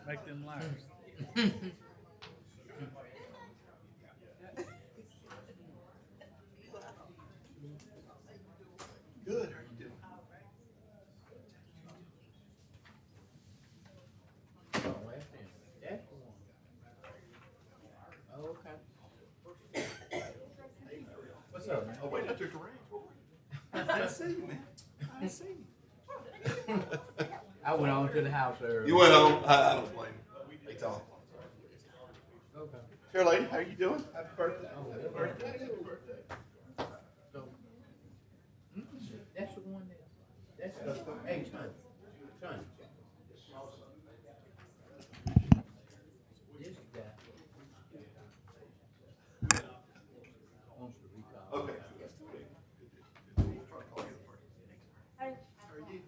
Make them last. Good, how you doing? Oh, left hand. That's the one. Oh, okay. What's up, man? Oh, wait, I took the reins. What were you? I didn't see you, man. I didn't see you. I went on to the house earlier. You went home? I don't blame you. They talk. Okay. Here, lady, how you doing? Happy birthday. Oh, Happy birthday. Happy birthday. So, that's the one that's the, hey, son. This guy wants to recall. Okay. We'll try to call you first. How are you?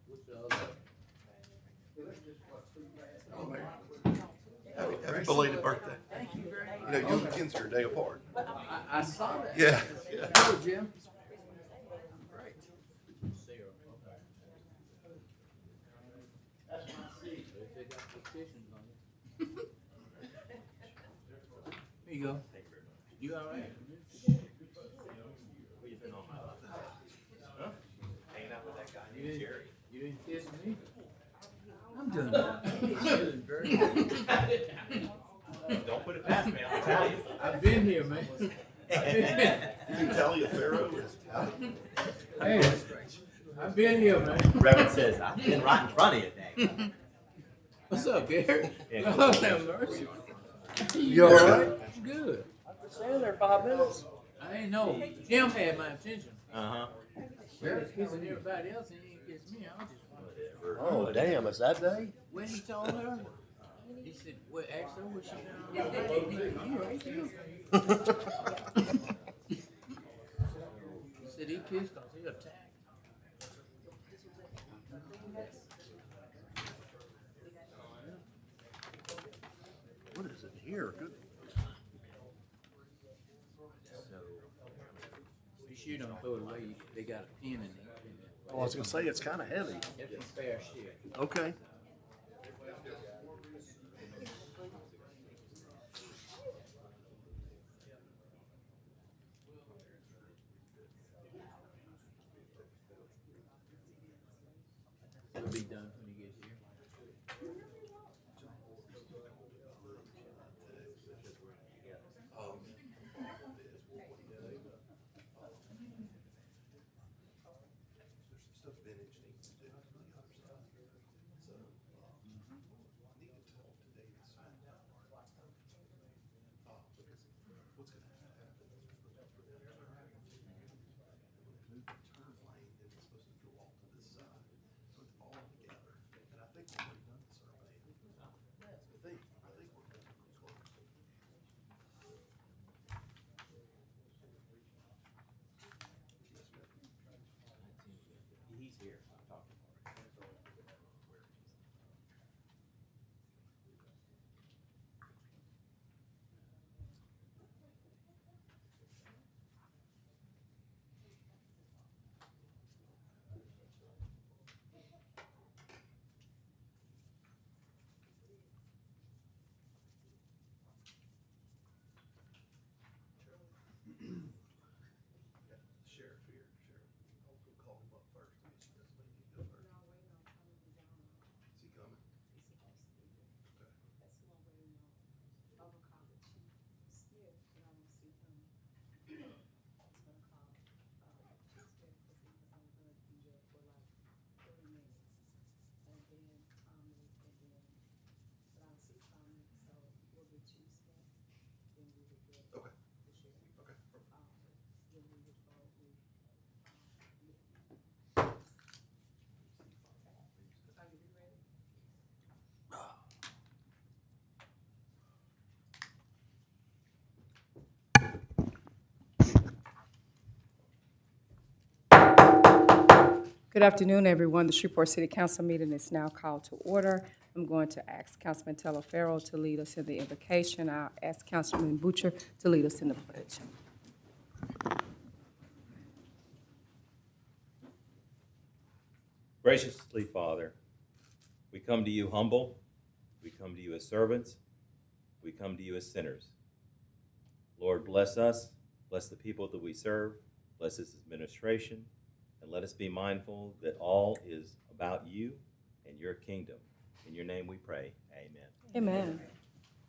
What's the other? Oh, man. Happy belated birthday. Thank you very much. You know, you and Ken's are a day apart. I saw that. Yeah. Yeah. Hello, Jim. Great. Sarah, okay. That's my seat. They got petitions on it. Here you go. You all right? What you been on my life? Huh? Hanging out with that guy named Jerry. You didn't kiss me? I'm doing good. I'm doing very good. Don't put it past me, I'll tell you. I've been here, man. You can tell you Pharaoh is Italian. Hey, I've been here, man. Reverend says, I've been right in front of you, dang. What's up, Gary? Yeah. Oh, have mercy. You all right? I'm good. I've been standing there 5 minutes. I ain't know. Jim had my attention. Uh-huh. Barry's kissing everybody else and he ain't kiss me. I was just wondering. Oh, damn, it's that day? When he told her, he said, well, ask her what she done. You right there. He said he kissed because he attacked. What is it here? Good. Be sure you don't throw it away. They got a pen in it. Oh, I was gonna say, it's kinda heavy. It's a fair share. Okay. It'll be done when he gets here. There's some stuff vintage needs to do on the other side. So, I need to talk to David Smith. Because what's gonna happen is we're supposed to put that turn lane. And when they move the turn lane, then it's supposed to go off to this side. So it's all together. And I think we've already done the survey. I think we're pretty close. He's here. I'll talk to him. Got the sheriff here. Sheriff, I'll go call him up first. I mean, she doesn't make me go first. Is he coming? Okay. Okay. Okay. Good afternoon, everyone. The Shreveport City Council meeting is now called to order. I'm going to ask Councilman Talaferro to lead us in the invocation. I'll ask Councilman Butcher to lead us in the pledge. Graciously, Father, we come to you humble, we come to you as servants, we come to you as sinners. Lord, bless us, bless the people that we serve, bless this administration, and let us be mindful that all is about you and your kingdom. In your name we pray, amen. Amen.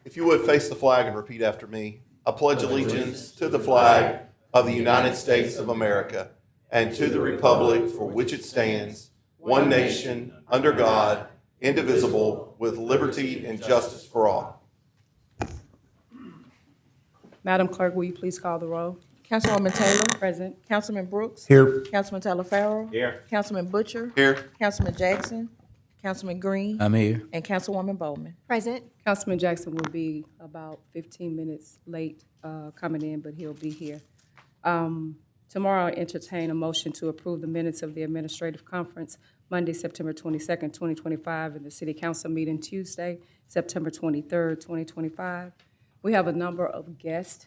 If you would face the flag and repeat after me. I pledge allegiance to the flag of the United States of America and to the republic for which it stands, one nation, under God, indivisible, with liberty and justice for all. Madam Clerk, will you please call the roll? Councilwoman Taylor. Present. Councilman Brooks. Here. Councilman Talaferro. Here. Councilman Butcher. Here. Councilman Jackson. Councilman Green. I'm here. And Councilwoman Bowman. Present. Councilman Jackson will be about 15 minutes late coming in, but he'll be here. Tomorrow, I'll entertain a motion to approve the minutes of the administrative conference Monday, September 22nd, 2025, and the city council meeting Tuesday, September 23rd, 2025. We have a number of guests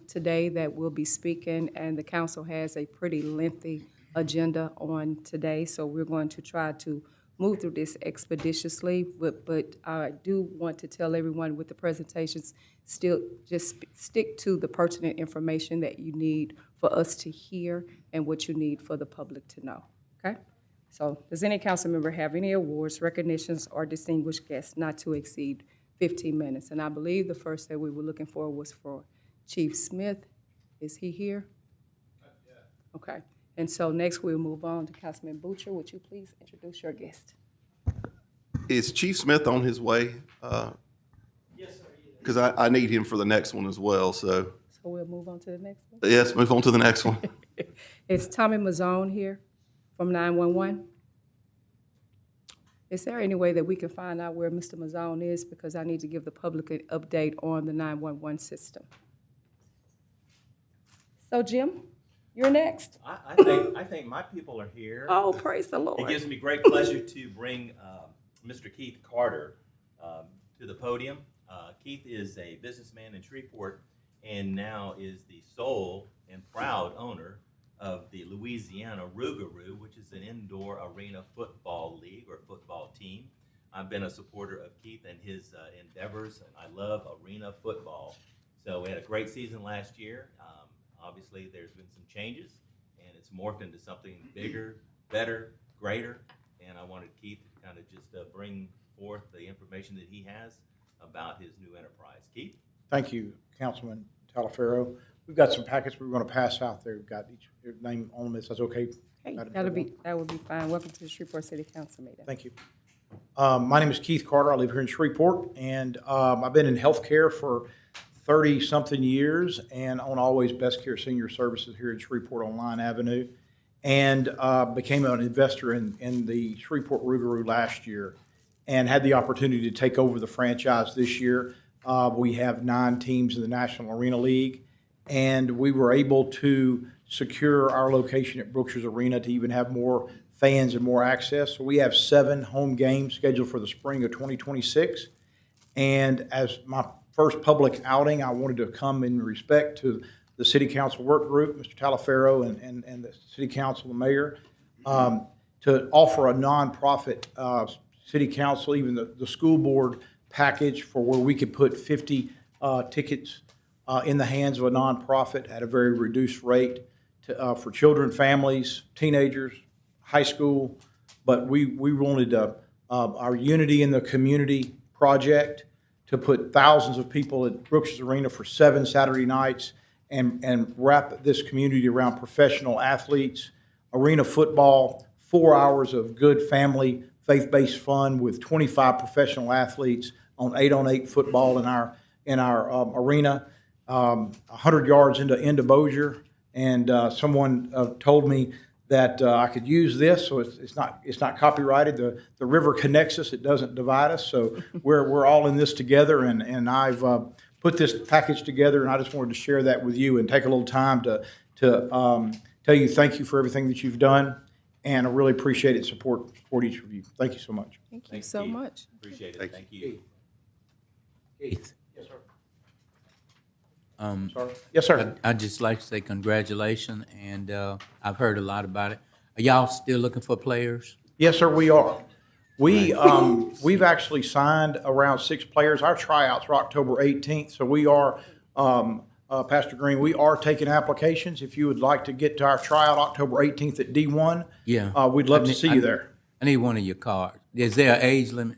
today that will be speaking, and the council has a pretty lengthy agenda on today, so we're going to try to move through this expeditiously, but I do want to tell everyone with the presentations, still just stick to the pertinent information that you need for us to hear and what you need for the public to know, okay? So does any council member have any awards, recognitions, or distinguished guests not to exceed 15 minutes? And I believe the first that we were looking for was for Chief Smith. Is he here? Okay. And so next we'll move on to Councilman Butcher. Would you please introduce your guest? Is Chief Smith on his way? Yes, sir. Because I need him for the next one as well, so So we'll move on to the next one. yes, move on to the next one. Is Tommy Mazzone here from 911? Is there any way that we can find out where Mr. Mazzone is? Because I need to give the public an update on the 911 system. So Jim, you're next. I think my people are here. Oh, praise the Lord. It gives me great pleasure to bring Mr. Keith Carter to the podium. Keith is a businessman in Shreveport and now is the sole and proud owner of the Louisiana Rougarou, which is an indoor arena football league or football team. I've been a supporter of Keith and his endeavors, and I love arena football. So we had a great season last year. Obviously, there's been some changes, and it's morphed into something bigger, better, greater. And I wanted Keith to kind of just bring forth the information that he has about his new enterprise. Keith? Thank you, Councilman Talaferro. We've got some packets we're going to pass out there. We've got each name on this. That's okay? Hey, Madam that would be fine. Welcome to the Shreveport City Council meeting. Thank you. My name is Keith Carter. I live here in Shreveport, and I've been in healthcare for 30-something years and own Always Best Care Senior Services here in Shreveport on Line Avenue, and became an investor in the Shreveport Rougarou last year and had the opportunity to take over the franchise this year. We have 9 teams in the National Arena League, and we were able to secure our location at Brookshire's Arena to even have more fans and more access. So we have 7 home games scheduled for the spring of 2026. And as my first public outing, I wanted to come in respect to the City Council Work Group, Mr. Talaferro and the City Council, the Mayor, to offer a nonprofit City Council, even the school board package for where we could put 50 tickets in the hands of a nonprofit at a very reduced rate for children, families, teenagers, high school. But we wanted our Unity in the Community project to put thousands of people at Brookshire's Arena for 7 Saturday nights and wrap this community around professional athletes, arena football, 4 hours of good family, faith-based fun with 25 professional athletes on 8-on-8 football in our arena, 100 yards into Bossier. And someone told me that I could use this, so it's not copyrighted. The river connects us; it doesn't divide us. So we're all in this together, and I've put this package together, and I just wanted to share that with you and take a little time to tell you thank you for everything that you've done, and I really appreciate it. Support each of you. Thank you so much. Thank you Thanks, so Keith. much. Appreciate it. Thank you. Keith, Yes, sir. Sorry. Yes, sir. I'd just like to say congratulations, and I've heard a lot about it. Are y'all still looking for players? Yes, sir, we are. We've actually signed around 6 players. Our tryouts are October 18th, so we are, Pastor Green, we are taking applications. If you would like to get to our tryout October 18th at D1, Yeah. we'd love to see you there. I need one of your cards. Is there an age limit?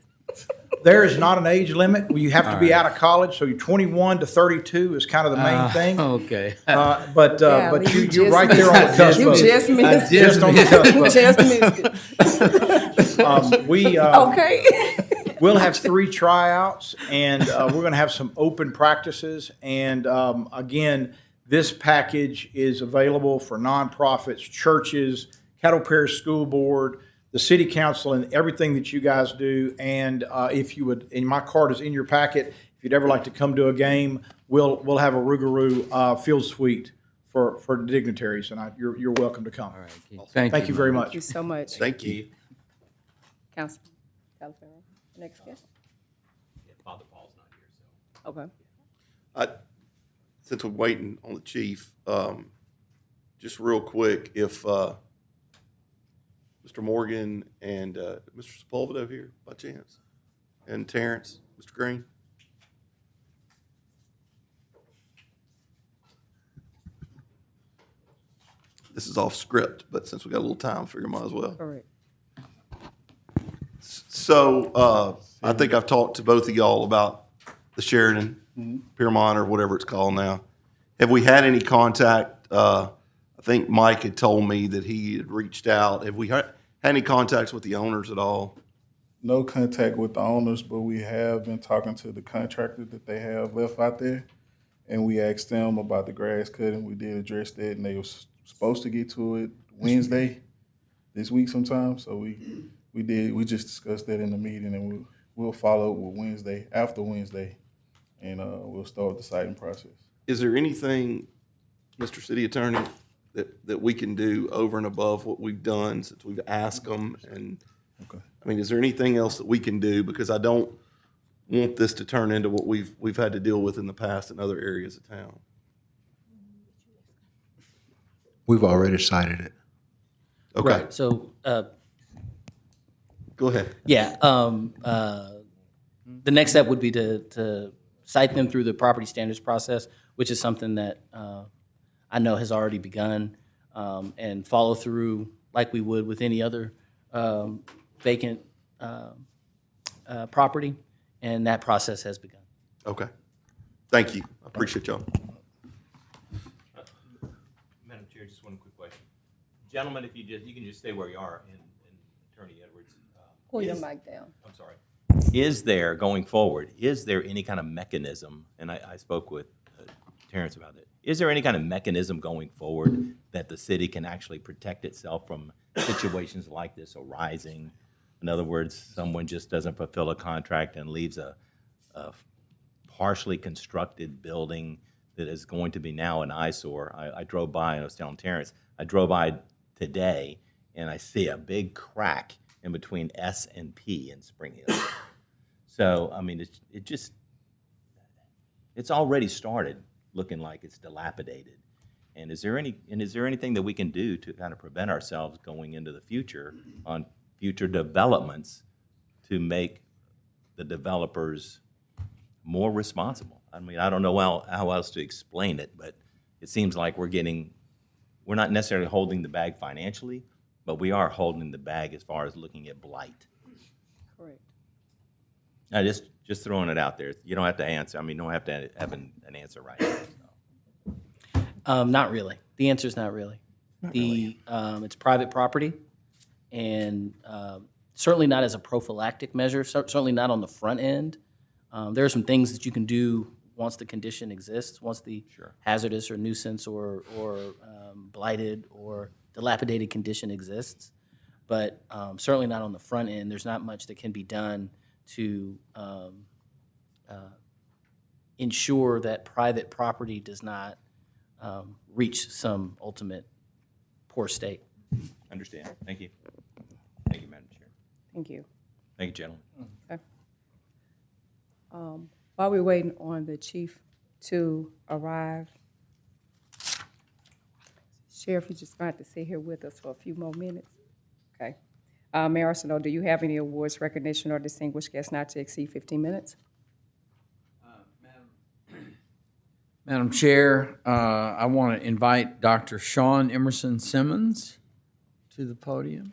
There is not an age limit. You have to be out of college, so you're 21 to 32 is kind of the main thing. Okay. But Golly, you're right there on the cusp You of it. just missed it. Just on the cusp You of just missed it. it. Okay. We'll have 3 tryouts, and we're going to have some open practices. And again, this package is available for nonprofits, churches, Cattle Parish School Board, the city council, and everything that you guys do. And if you would, and my card is in your packet. If you'd ever like to come to a game, we'll have a Rougarou field suite for dignitaries, and you're welcome to come. All right, Keith. Thank you very much. Thank you so much. Thank you. Councilman Talaferro, next guest. Yeah, Father Paul's not here, so. Okay. Since we're waiting on the chief, just real quick, if Mr. Morgan and Mr. Sepulveda here by chance, and Terrence, Mr. Green. This is off script, but since we got a little time, I figure might as well. Correct. So I think I've talked to both of y'all about the Sheridan, Piermont, or whatever it's called now. Have we had any contact? I think Mike had told me that he had reached out. Have we had any contacts with the owners at all? No contact with the owners, but we have been talking to the contractor that they have left out there. And we asked them about the grass cutting. We did address that, and they were supposed to get to it Wednesday, this week sometime. So we just discussed that in the meeting, and we'll follow up with Wednesday, after Wednesday, and we'll start the siting process. Is there anything, Mr. City Attorney, that we can do over and above what we've done since we've asked them? And Okay. I mean, is there anything else that we can do? Because I don't want this to turn into what we've had to deal with in the past in other areas of town. We've already cited it. Okay, Right, so, go ahead. yeah, the next step would be to cite them through the property standards process, which is something that I know has already begun, and follow through like we would with any other vacant property, and that process has begun. Okay. Thank you. I appreciate y'all. Madam Chair, just one quick question. Gentlemen, if you can just stay where you are, and Attorney Edwards. Pull your mic down. I'm sorry. Is there, going forward, is there any kind of mechanism, and I spoke with Terrence about it, is there any kind of mechanism going forward that the city can actually protect itself from situations like this arising? In other words, someone just doesn't fulfill a contract and leaves a partially constructed building that is going to be now an eyesore. I drove by, and I was telling Terrence, I drove by today, and I see a big crack in between S and P in Spring Hill. So, I mean, it's already started looking like it's dilapidated. And is there anything that we can do to kind of prevent ourselves going into the future on future developments to make the developers more responsible? I mean, I don't know how else to explain it, but it seems like we're not necessarily holding the bag financially, but we are holding the bag as far as looking at blight. Correct. Now, just throwing it out there. You don't have to answer. I mean, you don't have to have an answer right now. Not really. The answer is not really. It's private property, and certainly not as a prophylactic measure, certainly not on the front end. There are some things that you can do once the condition exists, once the hazardous or nuisance or blighted or dilapidated condition exists, but certainly not on the front end. There's not much that can be done to ensure that private property does not reach some ultimate poor state. Understand. Thank you. Thank you, Madam Chair. Thank you. Thank you, gentlemen. Okay. While we're waiting on the chief to arrive, Sheriff, you're just going to have to sit here with us for a few more minutes. Okay. Mayor Arsenault, do you have any awards, recognition, or distinguished guests not to exceed 15 minutes? Madam Chair, I want to invite Dr. Sean Emerson Simmons to the podium.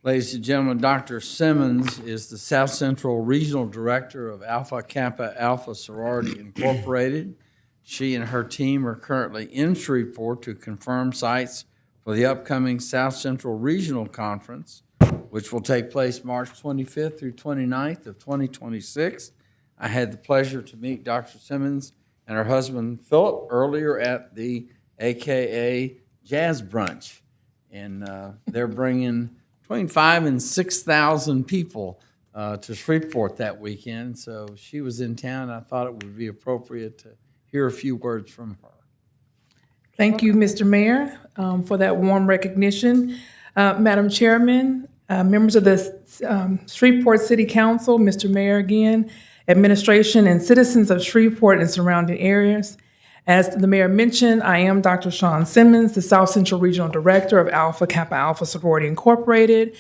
Ladies and gentlemen, Dr. Simmons is the South Central Regional Director of Alpha Kappa Alpha Sorority Incorporated. She and her team are currently in Shreveport to confirm sites for the upcoming South Central Regional Conference, which will take place March 25th through 29th of 2026. I had the pleasure to meet Dr. Simmons and her husband Philip earlier at the AKA Jazz Brunch. And they're bringing between 5,000 and 6,000 people to Shreveport that weekend. So she was in town. I thought it would be appropriate to hear a few words from her. Thank you, Mr. Mayor, for that warm recognition. Madam Chairman, members of the Shreveport City Council, Mr. Mayor again, administration, and citizens of Shreveport and surrounding areas. As the mayor mentioned, I am Dr. Sean Simmons, the South Central Regional Director of Alpha Kappa Alpha Sorority Incorporated.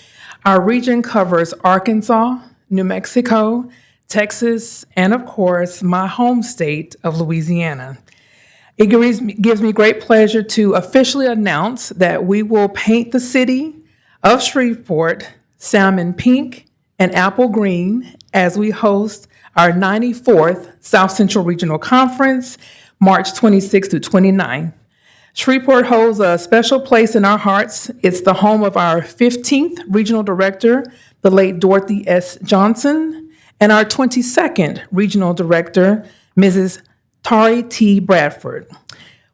Our region covers Arkansas, New Mexico, Texas, and of course, my home state of Louisiana. It gives me great pleasure to officially announce that we will paint the city of Shreveport salmon pink and apple green as we host our 94th South Central Regional Conference, March 26th through 29th. Shreveport holds a special place in our hearts. It's the home of our 15th Regional Director, the late Dorothy S. Johnson, and our 22nd Regional Director, Mrs. Tari T. Bradford.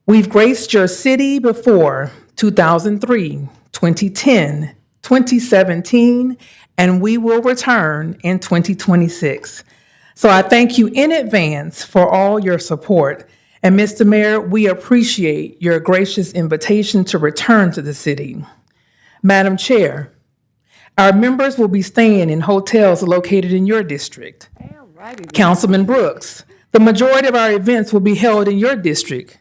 We've graced your city before 2003, 2010, 2017, and we will return in 2026. So I thank you in advance for all your support. And Mr. Mayor, we appreciate your gracious invitation to return to the city. Madam Chair, our members will be staying in hotels located in your district. Councilman Brooks, the majority of our events will be held in your district.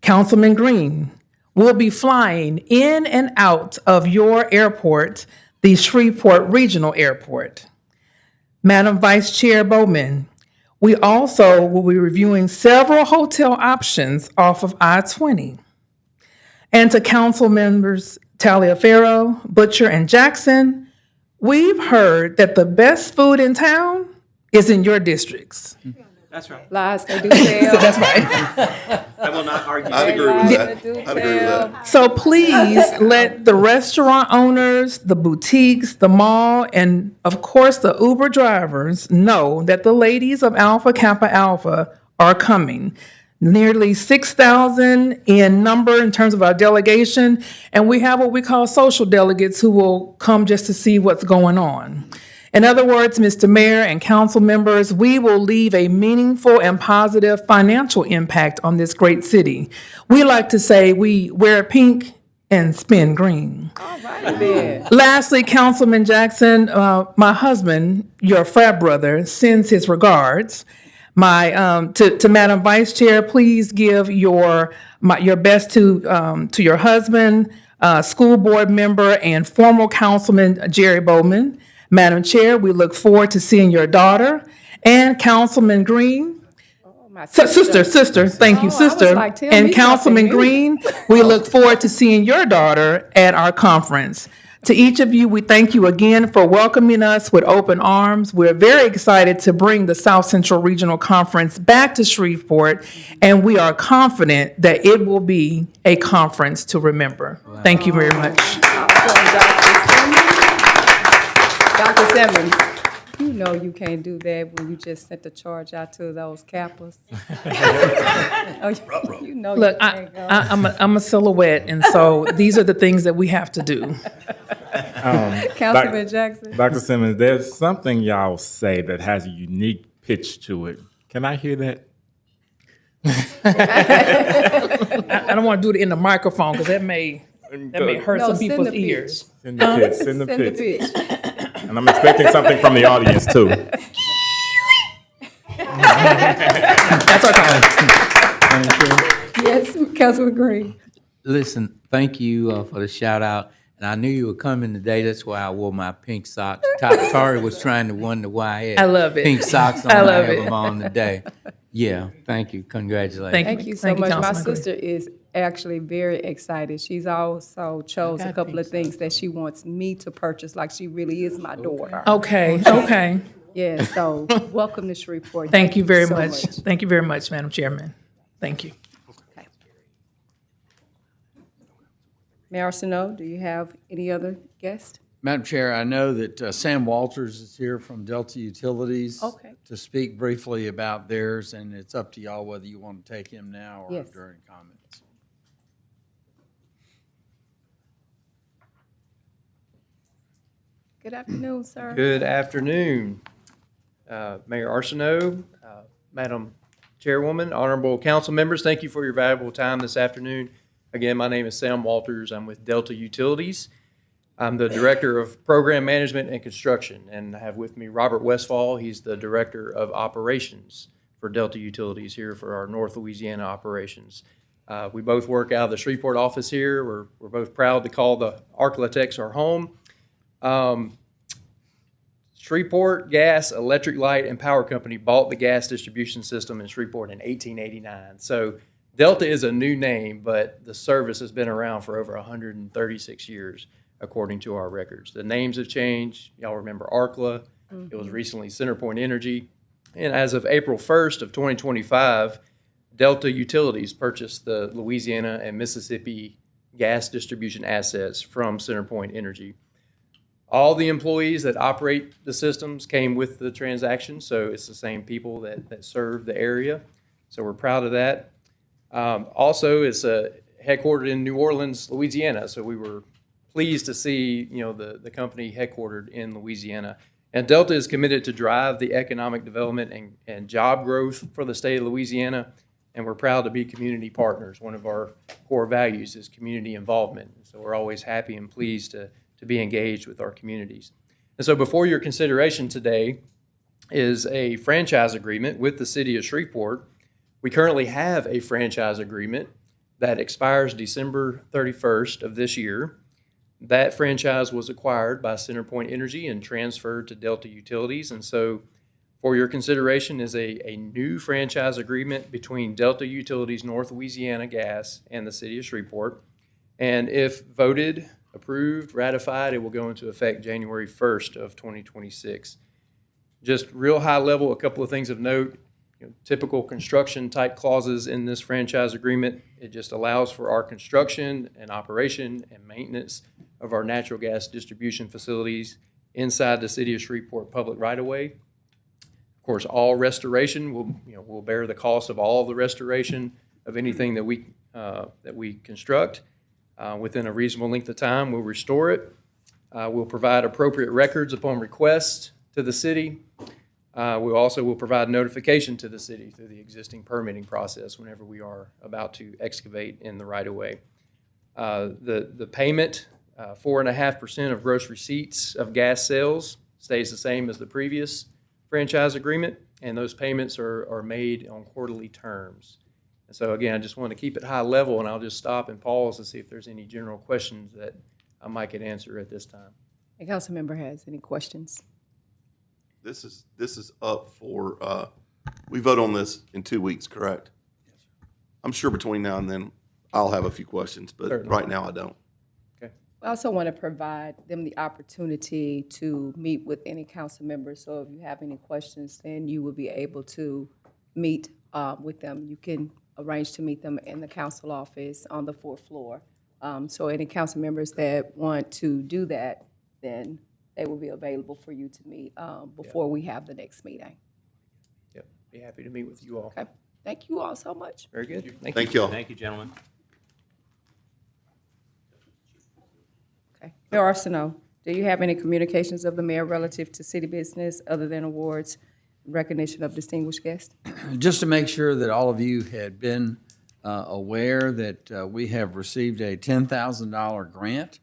Councilman Green will be flying in and out of your airport, the Shreveport Regional Airport. Madam Vice Chair Bowman, we also will be reviewing several hotel options off of I-20. And to council members Taliaferro, Butcher, and Jackson, we've heard that the best food in town is in your districts. That's right. Lies, they do tell. That's right. I will not argue. I'd agree with that. They do I'd agree with tell. that. So please let the restaurant owners, the boutiques, the mall, and of course the Uber drivers know that the ladies of Alpha Kappa Alpha are coming. Nearly 6,000 in number in terms of our delegation, and we have what we call social delegates who will come just to see what's going on. In other words, Mr. Mayor and council members, we will leave a meaningful and positive financial impact on this great city. We like to say we wear pink and spin green. All right, then. Lastly, Councilman Jackson, my husband, your frat brother, sends his regards. To Madam Vice Chair, please give your best to your husband, school board member, and former Councilman Jerry Bowman. Madam Chair, we look forward to seeing your daughter and Councilman Green. My Sister, thank you, Oh, I was sister. like, tell And me Councilman something. Green, we look forward to seeing your daughter at our conference. To each of you, we thank you again for welcoming us with open arms. We're very excited to bring the South Central Regional Conference back to Shreveport, and we are confident that it will be a conference to remember. Thank you very much. Dr. Simmons, you know you can't do that when you just sent the charge out to those Kappas. Oh, you know Look, you can't go. I'm a silhouette, and so these are the things that we have to do. Councilman Jackson. Dr. Simmons, there's something y'all say that has a unique pitch to it. Can I hear that? I don't want to do it in the microphone because that may hurt No, some send people's the pitch. ears. Send the pitch. Send the Send the pitch. pitch. And I'm expecting something from the audience, too. That's our time. Yes, Councilman Green. Listen, thank you for the shout out. And I knew you were coming today. That's why I wore my pink socks. Tari was trying to wonder why I had I love it. pink socks on. I love have it. them on today. Yeah, thank you. Congratulations. Thank you so Thank you, much. My Councilman Green. sister is actually very excited. She's also chose a couple of things that she wants me to purchase, like she really is my daughter. Okay, okay. Yeah, so welcome to Shreveport. Thank you very so much. Thank you very much, Madam Chairman. Thank you. Okay. Mayor Arsenault, do you have any other guests? Madam Chair, I know that Sam Walters is here from Delta Utilities. Okay. To speak briefly about theirs, and it's up to y'all whether you want to take him now or Yes. during comments. Good afternoon, sir. Good afternoon, Mayor Arsenault, Madam Chairwoman, honorable council members. Thank you for your valuable time this afternoon. Again, my name is Sam Walters. I'm with Delta Utilities. I'm the Director of Program Management and Construction, and I have with me Robert Westfall. He's the Director of Operations for Delta Utilities here for our North Louisiana operations. We both work out of the Shreveport office here. We're both proud to call the Arklatex our home. Shreveport Gas, Electric Light, and Power Company bought the gas distribution system in Shreveport in 1889. So Delta is a new name, but the service has been around for over 136 years, according to our records. The names have changed. Y'all remember Arkla. It was recently CenterPoint Energy. And as of April 1st of 2025, Delta Utilities purchased the Louisiana and Mississippi gas distribution assets from CenterPoint Energy. All the employees that operate the systems came with the transaction, so it's the same people that serve the area. So we're proud of that. Also, it's headquartered in New Orleans, Louisiana. So we were pleased to see, the company headquartered in Louisiana. And Delta is committed to drive the economic development and job growth for the state of Louisiana. And we're proud to be community partners. One of our core values is community involvement. So we're always happy and pleased to be engaged with our communities. And so before your consideration today is a franchise agreement with the city of Shreveport. We currently have a franchise agreement that expires December 31st of this year. That franchise was acquired by CenterPoint Energy and transferred to Delta Utilities. And so for your consideration is a new franchise agreement between Delta Utilities North Louisiana Gas and the city of Shreveport. And if voted, approved, ratified, it will go into effect January 1st of 2026. Just real high level, a couple of things of note. Typical construction type clauses in this franchise agreement. It just allows for our construction and operation and maintenance of our natural gas distribution facilities inside the city of Shreveport public right-of-way. Of course, all restoration will bear the cost of all the restoration of anything that we construct. Within a reasonable length of time, we'll restore it. We'll provide appropriate records upon request to the city. We also will provide notification to the city through the existing permitting process whenever we are about to excavate in the right-of-way. The payment, 4.5% of gross receipts of gas sales, stays the same as the previous franchise agreement, and those payments are made on quarterly terms. And so again, I just want to keep it high level, and I'll just stop and pause to see if there's any general questions that I might could answer at this time. The council member has any questions? This is up for, we vote on this in 2 weeks, correct? I'm sure between now and then I'll have a few questions, but Certainly. right now I don't. Okay. We also want to provide them the opportunity to meet with any council members. So if you have any questions, then you will be able to meet with them. You can arrange to meet them in the council office on the 4th floor. So any council members that want to do that, then they will be available for you to meet before we have the next meeting. Yep, be happy to meet with you all. Okay. Thank you all so much. Very good. Thank you all. Thank you, gentlemen. Okay. Mayor Arsenault, do you have any communications of the mayor relative to city business other than awards, recognition of distinguished guests? Just to make sure that all of you had been aware that we have received a $10,000 grant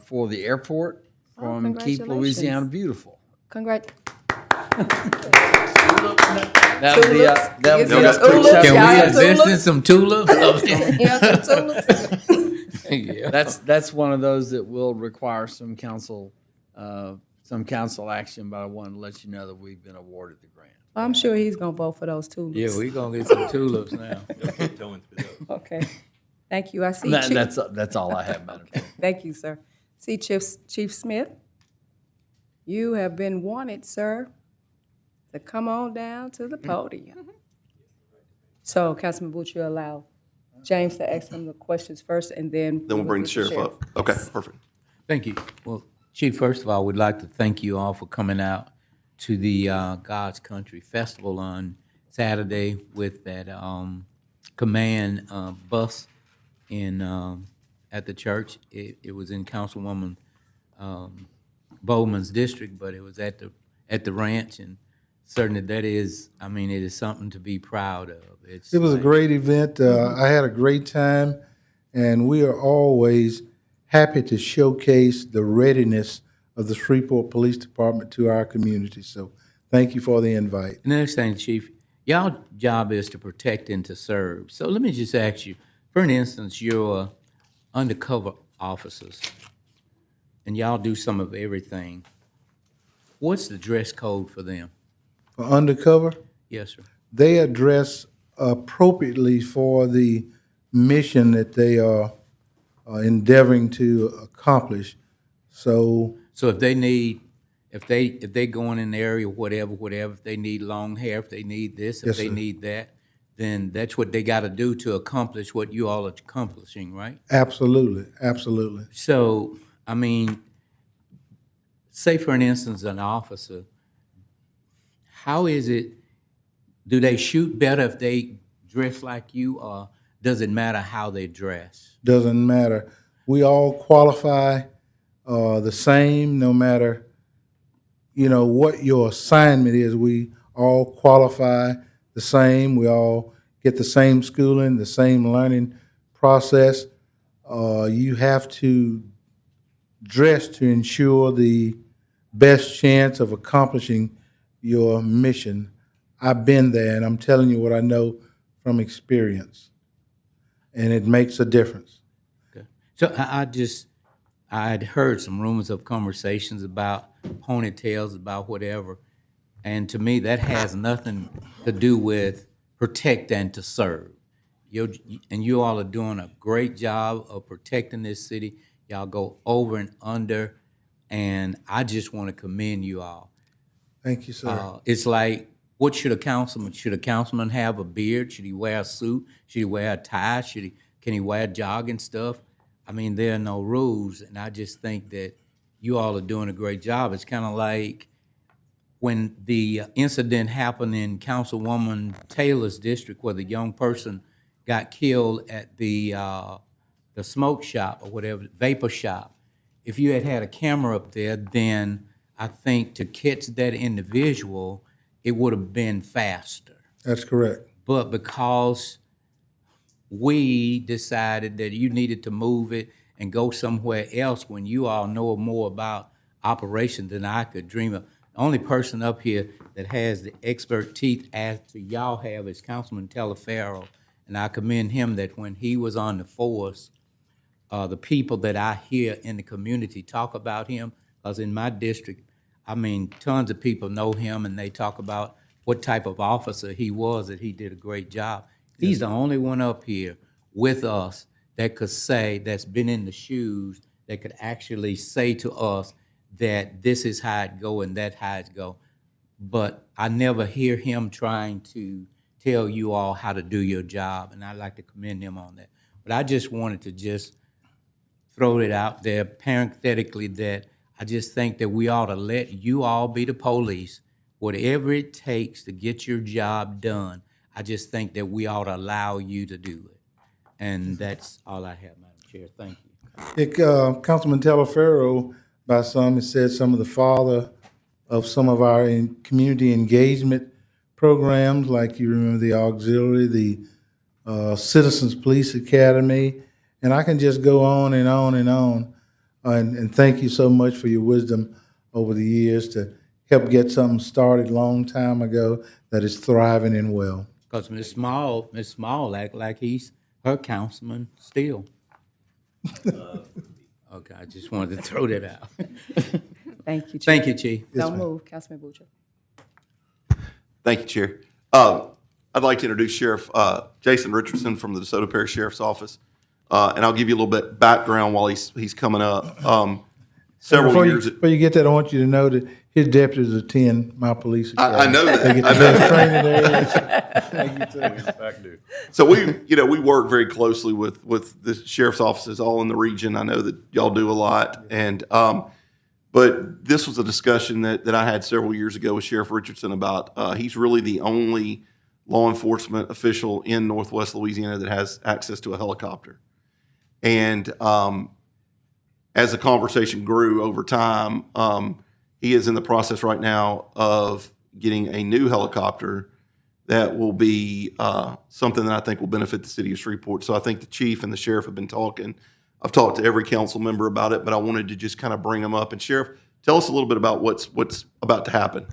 for the airport from Keep Louisiana Beautiful. Congrats. That would be a, that would be a quick Tulips, shout. y'all Can we have invest in tulips? some tulips? Yeah, some tulips. Yeah. That's one of those that will require some council action, but I wanted to let you know that we've been awarded the grant. I'm sure he's gonna vote for those tulips. Yeah, we gonna get some tulips now. Okay. Thank you. I see That, Chief. that's all I have, Madam Chair. Thank you, sir. See Chief Smith, you have been wanted, sir, to come on down to the podium. So Councilman Butcher, allow James to ask him the questions first, and then. Then we'll bring the sheriff up. Okay, perfect. Thank you. Well, Chief, first of all, we'd like to thank you all for coming out to the God's Country Festival on Saturday with that command bus in at the church. It was in Councilwoman Bowman's district, but it was at the ranch, and certainly that is, I mean, it is something to be proud of. It was a great event. I had a great time, and we are always happy to showcase the readiness of the Shreveport Police Department to our community. So thank you for the invite. And the next thing, Chief, y'all job is to protect and to serve. So let me just ask you, for an instance, you're undercover officers, and y'all do some of everything. What's the dress code for them? For undercover, Yes, sir. they address appropriately for the mission that they are endeavoring to accomplish. So if they need, if they going in the area, whatever, if they need long hair, if they need this, if Yes, they sir. need that, then that's what they got to do to accomplish what you all are accomplishing, right? absolutely, absolutely. So, I mean, say for an instance, an officer, how is it, do they shoot better if they dress like you, or does it matter how they dress? Doesn't matter. We all qualify the same, no matter, what your assignment is. We all qualify the same. We all get the same schooling, the same learning process. You have to dress to ensure the best chance of accomplishing your mission. I've been there, and I'm telling you what I know from experience, and it makes a difference. Okay. So I had heard some rumors of conversations about ponytails, about whatever, and to me, that has nothing to do with protect and to serve. You all are doing a great job of protecting this city. Y'all go over and under, and I just want to commend you all. Thank you, sir. It's like, what should a councilman? Should a councilman have a beard? Should he wear a suit? Should he wear a tie? Can he wear jogging stuff? I mean, there are no rules, and I just think that you all are doing a great job. It's kind of like when the incident happened in Councilwoman Taylor's district, where the young person got killed at the smoke shop or whatever, vapor shop. If you had a camera up there, then I think to catch that individual, it would have been faster. That's correct. But because we decided that you needed to move it and go somewhere else when you all know more about operations than I could dream of. The only person up here that has the expert teeth as to y'all have is Councilman Teleferro, and I commend him that when he was on the force, the people that I hear in the community talk about him, because in my district, I mean, tons of people know him, and they talk about what type of officer he was, that he did a great job. He's the only one up here with us that could say, that's been in the shoes, that could actually say to us that this is how it go and that how it go. But I never hear him trying to tell you all how to do your job, and I'd like to commend him on that. But I just wanted to just throw it out there parenthetically that I just think that we ought to let you all be the police, whatever it takes to get your job done. I just think that we ought to allow you to do it. And that's all I have, Madam Chair. Thank you. Councilman Teleferro, by some, has said some of the father of some of our community engagement programs, like you remember the auxiliary, the Citizens Police Academy, and I can just go on and on and on. And thank you so much for your wisdom over the years to help get something started a long time ago that is thriving and well. Because Miss Small act like he's her councilman still. Okay, I just wanted to throw that out. Thank you, Chief. Thank you, Chief. So moved, Councilman Butcher. Thank you, Chair. I'd like to introduce Sheriff Jason Richardson from the DeSoto Parish Sheriff's Office, and I'll give you a little bit background while he's coming up. Several years. Before you get that, I want you to know that his deputies attend my police academy. I know that. They get the I know best training there is. So we work very closely with the sheriff's offices all in the region. I know that y'all do a lot, and but this was a discussion that I had several years ago with Sheriff Richardson about. He's really the only law enforcement official in Northwest Louisiana that has access to a helicopter, and as the conversation grew over time, he is in the process right now of getting a new helicopter that will be something that I think will benefit the city of Shreveport. So I think the chief and the sheriff have been talking. I've talked to every council member about it, but I wanted to just kind of bring them up. And Sheriff, tell us a little bit about what's about to happen.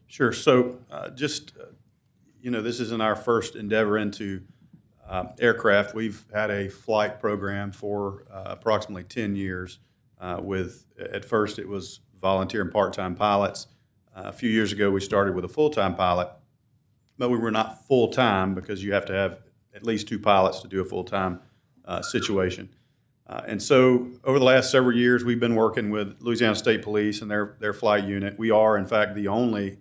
Sure. So this isn't our first endeavor into aircraft. We've had a flight program for approximately 10 years at first it was volunteer and part-time pilots. A few years ago, we started with a full-time pilot, but we were not full-time because you have to have at least 2 pilots to do a full-time situation. And so over the last several years, we've been working with Louisiana State Police and their flight unit. We are, in fact, the only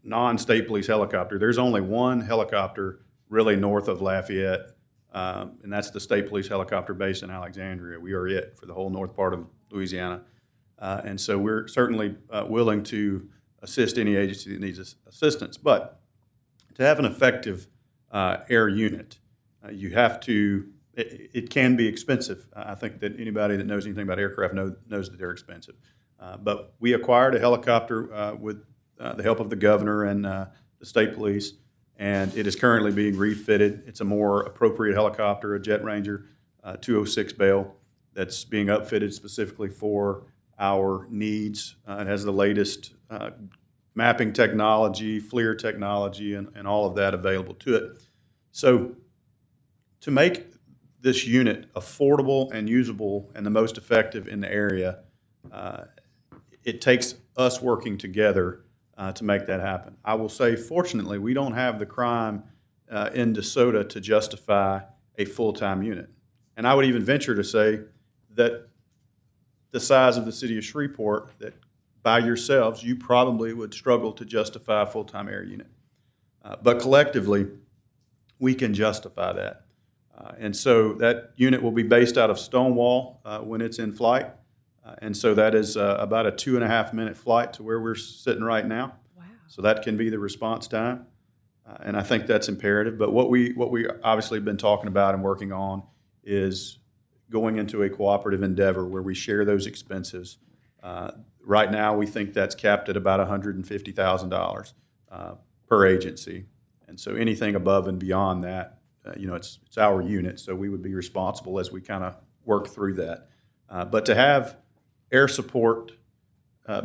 non-state police helicopter. There's only one helicopter really north of Lafayette, and that's the state police helicopter based in Alexandria. We are it for the whole north part of Louisiana. And so we're certainly willing to assist any agency that needs assistance. But to have an effective air unit, you have to, it can be expensive. I think that anybody that knows anything about aircraft knows that they're expensive. But we acquired a helicopter with the help of the governor and the state police, and it is currently being refitted. It's a more appropriate helicopter, a Jet Ranger 206 Bell, that's being upfitted specifically for our needs. It has the latest mapping technology, FLIR technology, and all of that available to it. So to make this unit affordable and usable and the most effective in the area, it takes us working together to make that happen. I will say, fortunately, we don't have the crime in DeSoto to justify a full-time unit. And I would even venture to say that the size of the city of Shreveport, that by yourselves, you probably would struggle to justify a full-time air unit. But collectively, we can justify that. And so that unit will be based out of Stonewall when it's in flight. And so that is about a 2.5-minute flight to where we're sitting right now. Wow. So that can be the response time. And I think that's imperative. But what we obviously have been talking about and working on is going into a cooperative endeavor where we share those expenses. Right now, we think that's capped at about $150,000 per agency. And so anything above and beyond that, it's our unit, so we would be responsible as we kind of work through that. But to have air support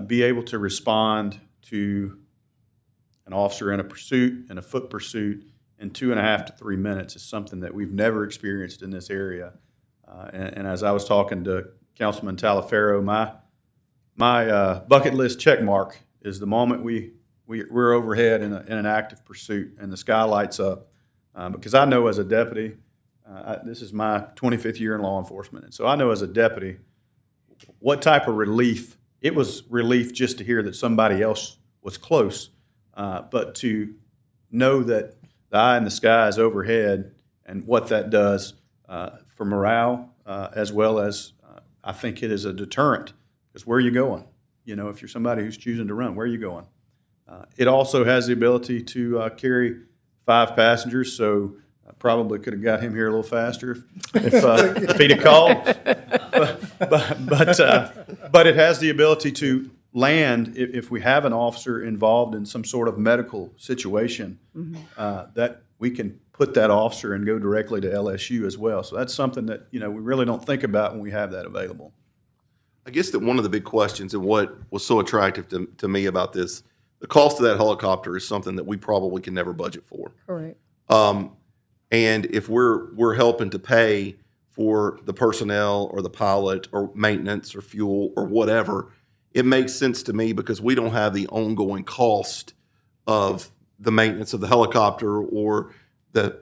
be able to respond to an officer in a pursuit, in a foot pursuit, in 2.5 to 3 minutes is something that we've never experienced in this area. And as I was talking to Councilman Talaferro, my bucket list check mark is the moment we're overhead in an active pursuit and the sky lights up. Because I know as a deputy, this is my 25th year in law enforcement, and so I know as a deputy what type of relief. It was relief just to hear that somebody else was close, but to know that the eye in the sky is overhead and what that does for morale, as well as I think it is a deterrent. Because where are you going? If you're somebody who's choosing to run, where are you going? It also has the ability to carry 5 passengers, so I probably could have got him here a little faster if he'd have called. But it has the ability to land, if we have an officer involved in some sort of medical situation, that we can put that officer and go directly to LSU as well. So that's something that, we really don't think about when we have that available. I guess that one of the big questions and what was so attractive to me about this, the cost of that helicopter is something that we probably can never budget for. Correct. And if we're helping to pay for the personnel or the pilot or maintenance or fuel or whatever, it makes sense to me because we don't have the ongoing cost of the maintenance of the helicopter or the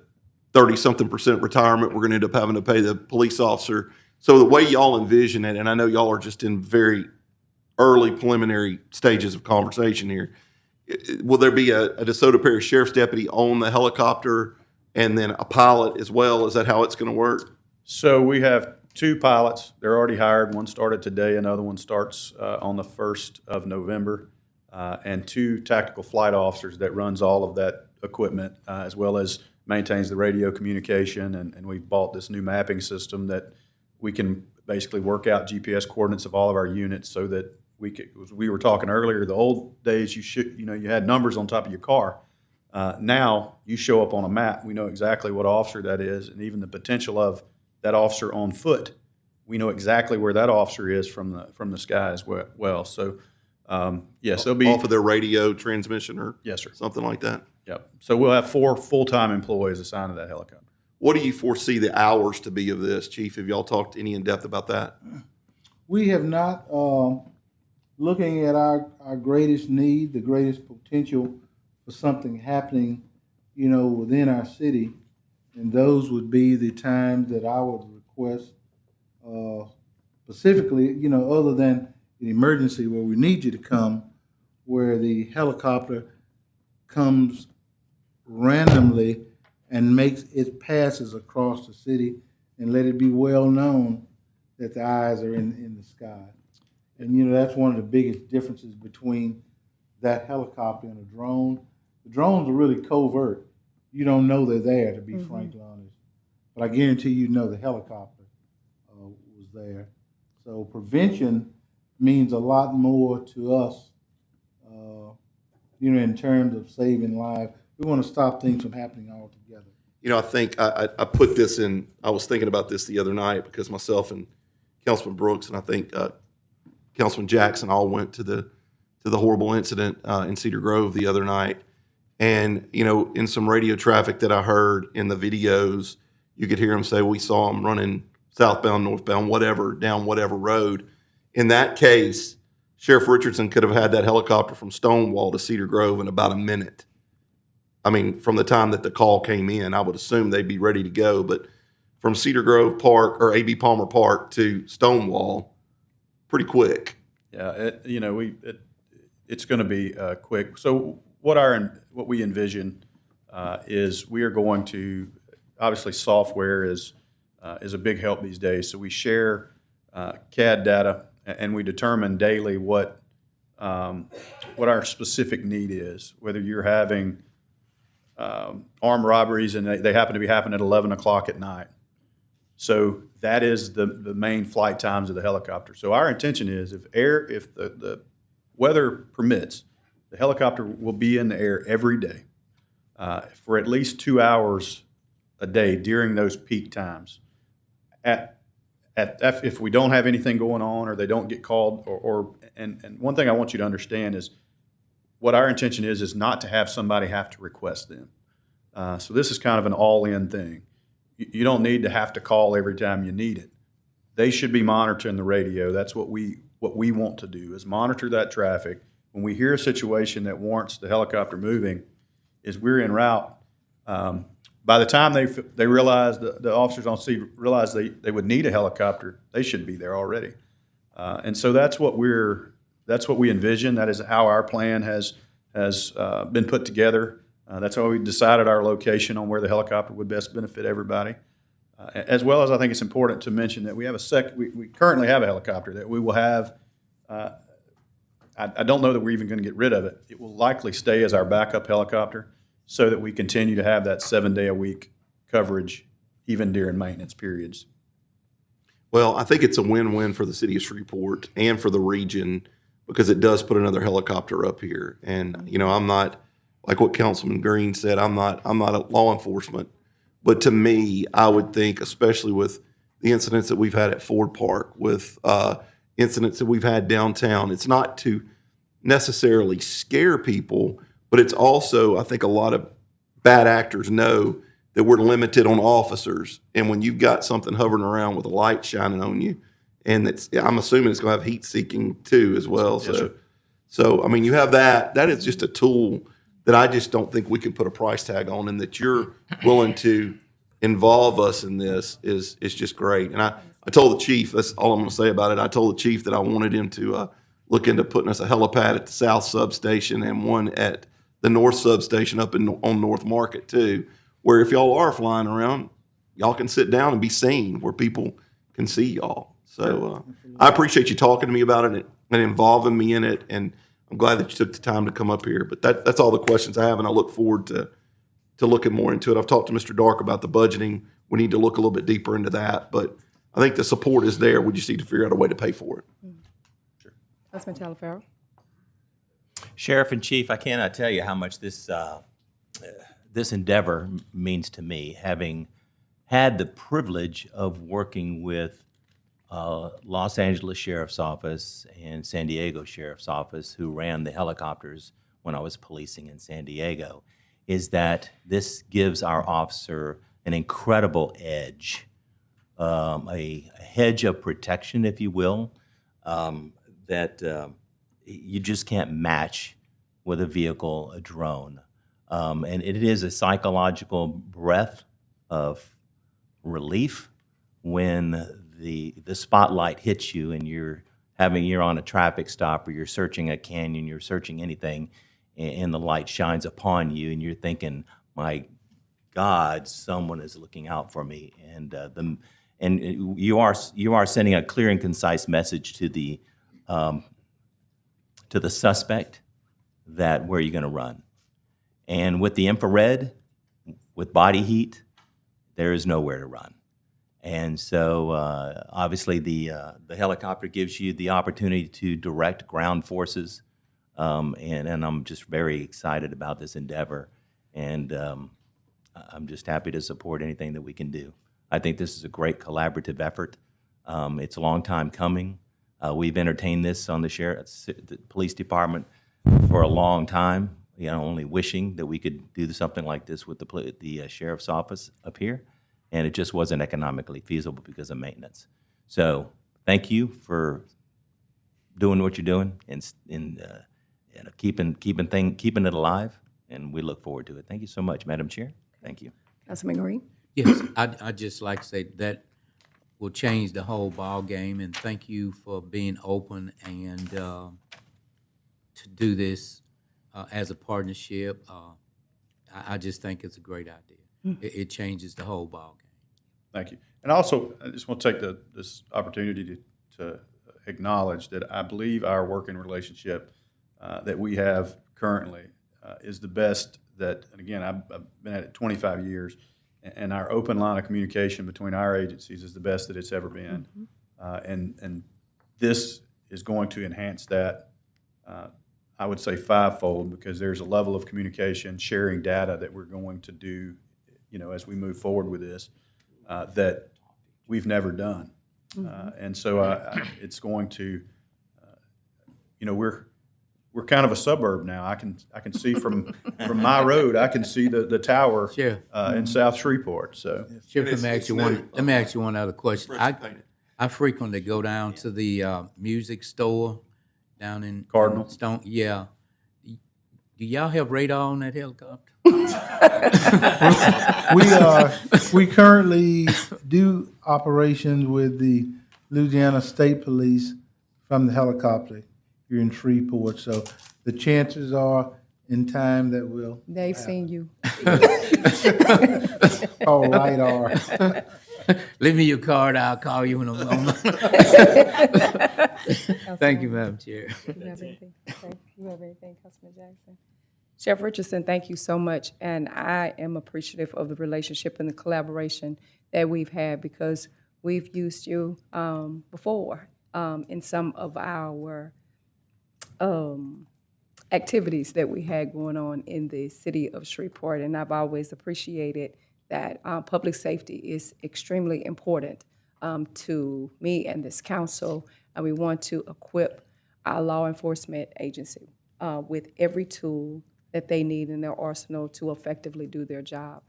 30-something% retirement we're going to end up having to pay the police officer. So the way y'all envision it, and I know y'all are just in very early preliminary stages of conversation here, will there be a DeSoto Parish Sheriff's deputy on the helicopter and then a pilot as well? Is that how it's going to work? So we have 2 pilots. They're already hired. One started today. Another one starts on the 1st of November. And 2 tactical flight officers that runs all of that equipment, as well as maintains the radio communication. And we've bought this new mapping system that we can basically work out GPS coordinates of all of our units so that we were talking earlier, the old days you had numbers on top of your car. Now you show up on a map. We know exactly what officer that is, and even the potential of that officer on foot. We know exactly where that officer is from the sky as well. So yes, they'll be off of their radio transmission or yes, sir, something like that. Yep. So we'll have 4 full-time employees assigned to that helicopter. What do you foresee the hours to be of this, Chief? Have y'all talked any in depth about that? We have not. Looking at our greatest need, the greatest potential for something happening, within our city, and those would be the times that I would request, specifically, other than an emergency where we need you to come, where the helicopter comes randomly and makes its passes across the city and let it be well known that the eyes are in the sky. And, that's one of the biggest differences between that helicopter and a drone. The drones are really covert. You don't know they're there, to be frankly honest. But I guarantee the helicopter was there. So prevention means a lot more to us, in terms of saving lives. We want to stop things from happening altogether. I think I put this in, I was thinking about this the other night because myself and Councilman Brooks and I think Councilman Jackson all went to the horrible incident in Cedar Grove the other night. And, in some radio traffic that I heard in the videos, you could hear them say, we saw them running southbound, northbound, whatever, down whatever road. In that case, Sheriff Richardson could have had that helicopter from Stonewall to Cedar Grove in about a minute. I mean, from the time that the call came in, I would assume they'd be ready to go. But from Cedar Grove Park or A.B. Palmer Park to Stonewall, pretty quick. Yeah, it's going to be quick. So what we envision is we are going to, obviously software is a big help these days. So we share CAD data and we determine daily what our specific need is, whether you're having armed robberies and they happen to be happening at 11 o'clock at night. So that is the main flight times of the helicopter. So our intention is if the weather permits, the helicopter will be in the air every day for at least 2 hours a day during those peak times. If we don't have anything going on or they don't get called, and one thing I want you to understand is what our intention is not to have somebody have to request them. So this is kind of an all-in thing. You don't need to have to call every time you need it. They should be monitoring the radio. That's what we want to do, is monitor that traffic. When we hear a situation that warrants the helicopter moving, is we're en route. By the time they realize, the officers on scene realize they would need a helicopter, they should be there already. And so that's what we envision. That is how our plan has been put together. That's how we decided our location on where the helicopter would best benefit everybody. As well as I think it's important to mention that we have we currently have a helicopter that we will have. I don't know that we're even going to get rid of it. It will likely stay as our backup helicopter so that we continue to have that 7-day-a-week coverage even during maintenance periods. Well, I think it's a win-win for the city of Shreveport and for the region because it does put another helicopter up here. And, you know, I'm not, like what Councilman Green said, I'm not a law enforcement. But to me, I would think, especially with the incidents that we've had at Ford Park, with incidents that we've had downtown, it's not to necessarily scare people, but it's also, I think a lot of bad actors know that we're limited on officers. And when you've got something hovering around with a light shining on you, and I'm assuming it's going to have heat seeking too as well. So I mean, you have that. That is just a tool that I just don't think we can put a price tag on, and that you're willing to involve us in this is just great. And I told the chief, that's all I'm going to say about it. I told the chief that I wanted him to look into putting us a helipad at the south substation and one at the north substation up on North Market too, where if y'all are flying around, y'all can sit down and be seen where people can see y'all. So I appreciate you talking to me about it and involving me in it, and I'm glad that you took the time to come up here. But that's all the questions I have, and I look forward to looking more into it. I've talked to Mr. Dark about the budgeting. We need to look a little bit deeper into that, but I think the support is there. We just need to figure out a way to pay for it. Councilman Talaferro. Sheriff and Chief, I cannot tell you how much this endeavor means to me, having had the privilege of working with Los Angeles Sheriff's Office and San Diego Sheriff's Office, who ran the helicopters when I was policing in San Diego, is that this gives our officer an incredible edge, a hedge of protection, if you will, that you just can't match with a vehicle, a drone. And it is a psychological breath of relief when the spotlight hits you and you're on a traffic stop, or you're searching a canyon, you're searching anything, and the light shines upon you, and you're thinking, my God, someone is looking out for me. And you are sending a clear and concise message to the suspect that where you're going to run. And with the infrared, with body heat, there is nowhere to run. And so obviously the helicopter gives you the opportunity to direct ground forces, and I'm just very excited about this endeavor, and I'm just happy to support anything that we can do. I think this is a great collaborative effort. It's a long time coming. We've entertained this on the police department for a long time, only wishing that we could do something like this with the sheriff's office up here. And it just wasn't economically feasible because of maintenance. So thank you for doing what you're doing and keeping it alive. And we look forward to it. Thank you so much, Madam Chair. Thank you. Councilman Green. Yes, I'd just like to say that will change the whole ball game, and thank you for being open and to do this as a partnership. I just think it's a great idea. It changes the whole ball game. Thank you. And also, I just want to take this opportunity to acknowledge that I believe our working relationship that we have currently is the best that, and again, I've been at it 25 years, and our open line of communication between our agencies is the best that it's ever been. And this is going to enhance that, I would say fivefold, because there's a level of communication, sharing data that we're going to do, as we move forward with this, that we've never done. And so it's going to, we're kind of a suburb now. I can see from my road, I can see the tower in South Shreveport. So Let me ask you one other question. I frequently go down to the music store down in Cardinal Stone. Yeah. Do y'all have radar on that helicopter? We currently do operations with the Louisiana State Police from the helicopter here in Shreveport. So the chances are in time that we'll. They've seen you. Oh, LiDAR. Leave me your card. I'll call you when I'm on. Thank you, Madam Chair. You have anything? Okay. You have anything, Councilman Jackson? Sheriff Richardson, thank you so much, and I am appreciative of the relationship and the collaboration that we've had, because we've used you before in some of our activities that we had going on in the city of Shreveport, and I've always appreciated that public safety is extremely important to me and this council, and we want to equip our law enforcement agency with every tool that they need in their arsenal to effectively do their job.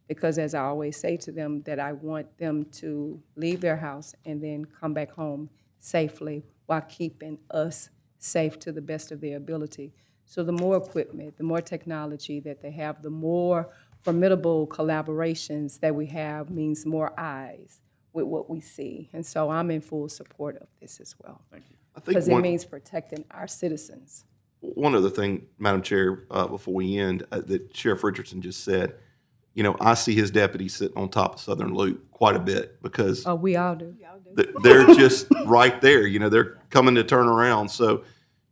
Because as I always say to them, that I want them to leave their house and then come back home safely while keeping us safe to the best of their ability. So the more equipment, the more technology that they have, the more formidable collaborations that we have means more eyes with what we see. And so I'm in full support of this as well. Thank you. I think Because it means protecting our citizens. one other thing, Madam Chair, before we end, that Sheriff Richardson just said, you know, I see his deputies sitting on top of Southern Loop quite a bit because Oh, we all do. they're just right there. You know, they're coming to turn around. So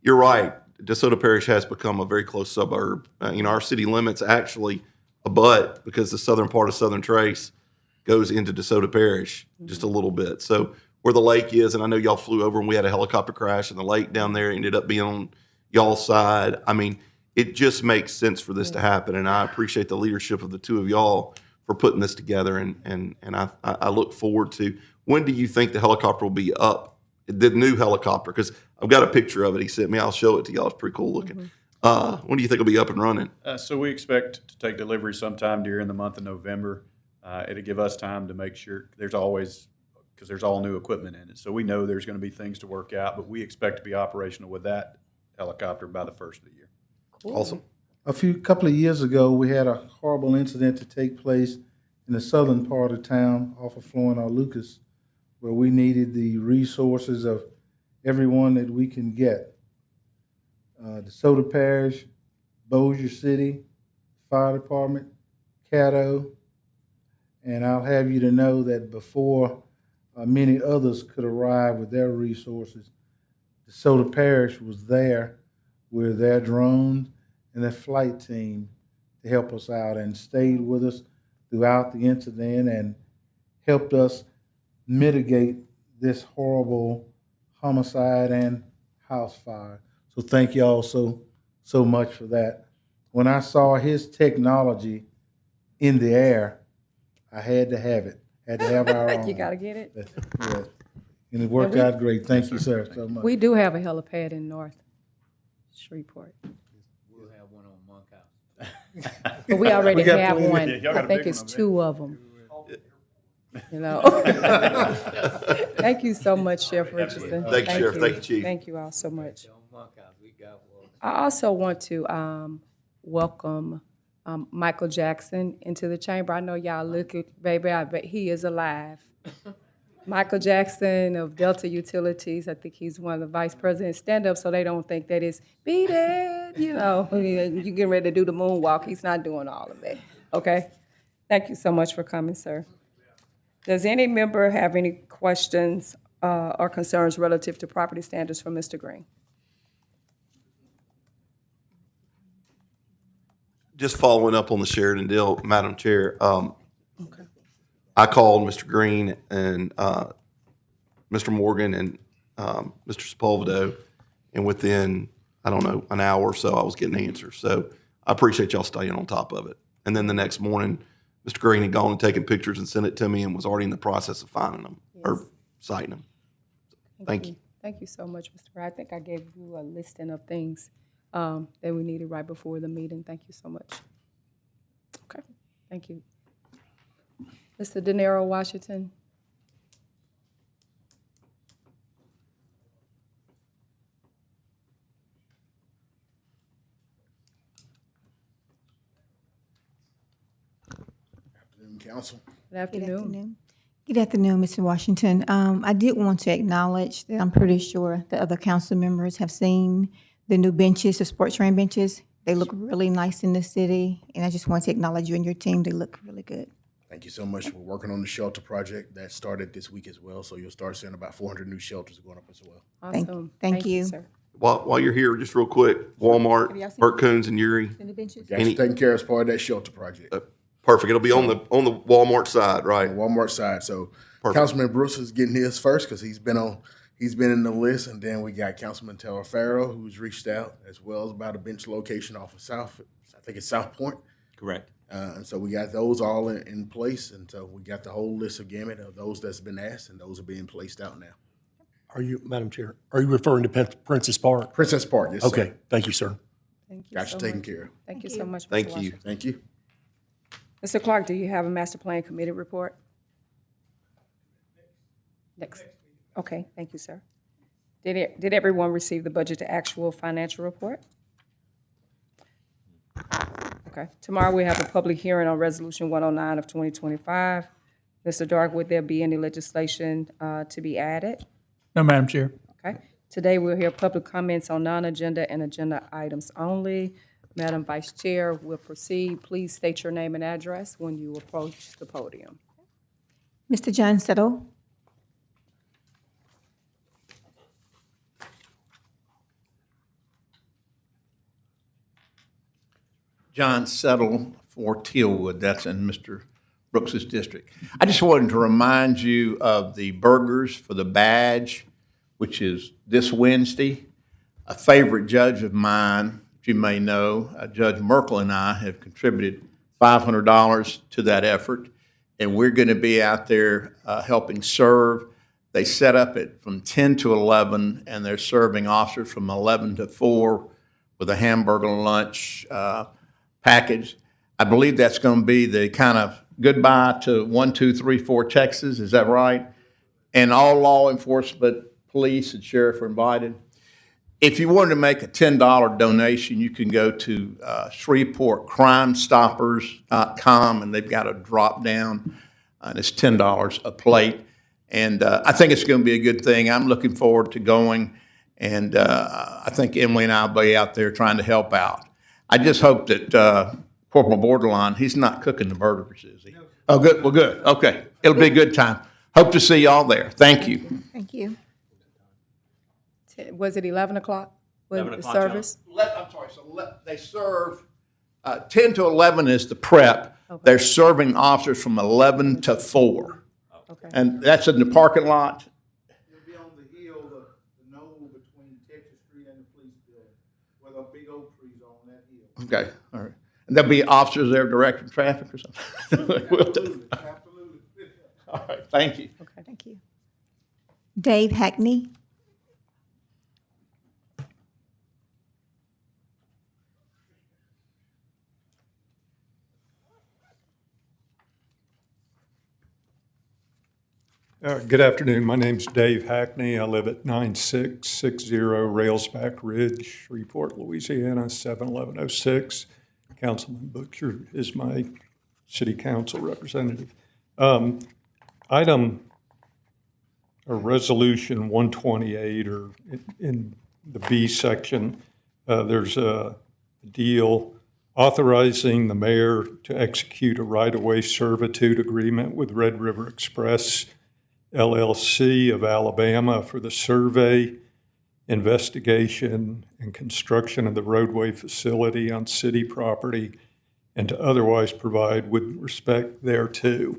you're right. DeSoto Parish has become a very close suburb. You know, our city limits actually abut because the southern part of Southern Trace goes into DeSoto Parish just a little bit. So where the lake is, and I know y'all flew over and we had a helicopter crash and the lake down there ended up being on y'all's side. I mean, it just makes sense for this to happen. And I appreciate the leadership of the two of y'all for putting this together. And I look forward to, when do you think the helicopter will be up? The new helicopter, because I've got a picture of it he sent me. I'll show it to y'all. It's pretty cool looking. When do you think it'll be up and running? So we expect to take delivery sometime during the month of November. It'll give us time to make sure there's always, because there's all new equipment in it. So we know there's going to be things to work out, but we expect to be operational with that helicopter by the first of the year. Awesome. Couple of years ago, we had a horrible incident to take place in the southern part of town off of Florida Lucas, where we needed the resources of everyone that we can get. DeSoto Parish, Bossier City, Fire Department, Caddo, and I'll have you to know that before many others could arrive with their resources, DeSoto Parish was there with their drones and their flight team to help us out and stayed with us throughout the incident and helped us mitigate this horrible homicide and house fire. So thank you all so much for that. When I saw his technology in the air, I had to have it. Had to have our own. You got to get it. Yeah. And it worked out great. Thank you, sir, so much. We do have a helipad in North Shreveport. We'll have one on Monk House. But we already got have plenty. one. Yeah, y'all got I a think big it's one, I bet. 2 of them. You know. Thank you so much, Sheriff Richardson. Thank you, Sheriff. Thank you, Chief. Thank you all so much. On Monk House, we got one. I also want to welcome Michael Jackson into the chamber. I know y'all look at, baby, I bet he is alive. Michael Jackson of Delta Utilities, I think he's one of the vice presidents. Stand up so they don't think that it's beat it, you know, you getting ready to do the moonwalk. He's not doing all of that, okay? Thank you so much for coming, sir. Does any member have any questions or concerns relative to property standards for Mr. Green? Just following up on the Sheridan deal, Madam Chair, I called Mr. Green and Mr. Morgan and Mr. Sepulvedo, and within, I don't know, an hour or so, I was getting answers. So I appreciate y'all staying on top of it. And then the next morning, Mr. Green had gone and taken pictures and sent it to me and was already in the process of finding them or citing them. Thank you. Thank you so much, Mr. Wright. I think I gave you a listing of things that we needed right before the meeting. Thank you so much. Okay, thank you. Mr. De Niro Washington. Council. Good afternoon. Good afternoon, Mr. Washington. I did want to acknowledge that I'm pretty sure the other council members have seen the new benches, the sports train benches. They look really nice in the city, and I just want to acknowledge you and your team. They look really good. Thank you so much. We're working on the shelter project that started this week as well, so you'll start seeing about 400 new shelters going up as well. Awesome. Thank you. sir. While you're here, just real quick, Walmart, Burt Coons and Yuri. The new benches? Got you taken care of as part of that shelter project. Perfect. It'll be on the Walmart side, right? On the Walmart side. So Perfect. Councilman Brooks is getting his first because he's been on he's been in the list. And then we got Councilman Taylor Farrell, who's reached out as well as about a bench location off of I think it's South Point. Correct. And so we got those all in place. And so we got the whole list of gamut of those that's been asked, and those are being placed out now. Are you, Madam Chair, are you referring to Princess Park? Princess Park, yes, sir. Okay, thank you, sir. Thank you Got so you taken much. care of. Thank you so much, Mr. Thank you. Washington. Thank you. Mr. Clark, do you have a master plan committee report? Next. Okay, thank you, sir. Did everyone receive the budget to actual financial report? Okay, tomorrow we have a public hearing on Resolution 109 of 2025. Mr. Dark, would there be any legislation to be added? No, Madam Chair. Okay, today we'll hear public comments on non-agenda and agenda items only. Madam Vice Chair will proceed. Please state your name and address when you approach the podium. Mr. John Settle. John Settle for Tealwood, that's in Mr. Brooks's district. I just wanted to remind you of the burgers for the badge, which is this Wednesday. A favorite judge of mine, you may know, Judge Merkel and I have contributed $500 to that effort, and we're going to be out there helping serve. They set up it from 10 to 11, and they're serving officers from 11 to 4 with a hamburger lunch package. I believe that's going to be the kind of goodbye to 1, 2, 3, 4 Texas. Is that right? And all law enforcement, police, and sheriff are invited. If you wanted to make a $10 donation, you can go to ShreveportCrimeStoppers.com, and they've got a drop down, and it's $10 a plate. And I think it's going to be a good thing. I'm looking forward to going, and I think Emily and I will be out there trying to help out. I just hope that Corporal Borderline, he's not cooking the burgers, is he? Oh, good. Well, good. Okay. It'll be a good time. Hope to see y'all there. Thank you. Thank you. Was it 11 o'clock? 11 The o'clock, service? I'm sorry, so they serve, 10 to 11 is the prep. Okay. They're serving officers from 11 to 4. Okay. And that's in the parking lot. It'll be on the hill, the knoll between Texas Street and the police building, where the big oak trees are on that hill. Okay, all right. And there'll be officers there directing traffic or something? Absolutely, absolutely. All right, thank you. Okay. Thank you. Dave Hackney. Good afternoon. My name's Dave Hackney. I live at 9660 Railsback Ridge, Shreveport, Louisiana, 71106. Councilman Butcher is my city council representative. Item or resolution 128, or in the B section, there's a deal authorizing the mayor to execute a right-of-way servitude agreement with Red River Express LLC of Alabama for the survey, investigation, and construction of the roadway facility on city property, and to otherwise provide with respect thereto.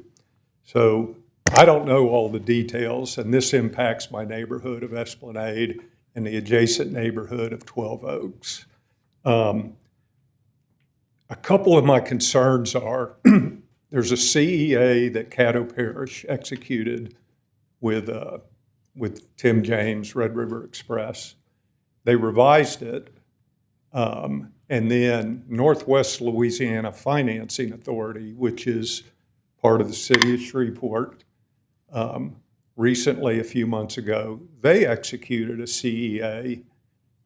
So I don't know all the details, and this impacts my neighborhood of Esplanade and the adjacent neighborhood of 12 Oaks. A couple of my concerns are there's a CEA that Caddo Parish executed with Tim James, Red River Express. They revised it, and then Northwest Louisiana Financing Authority, which is part of the city of Shreveport, recently, a few months ago, they executed a CEA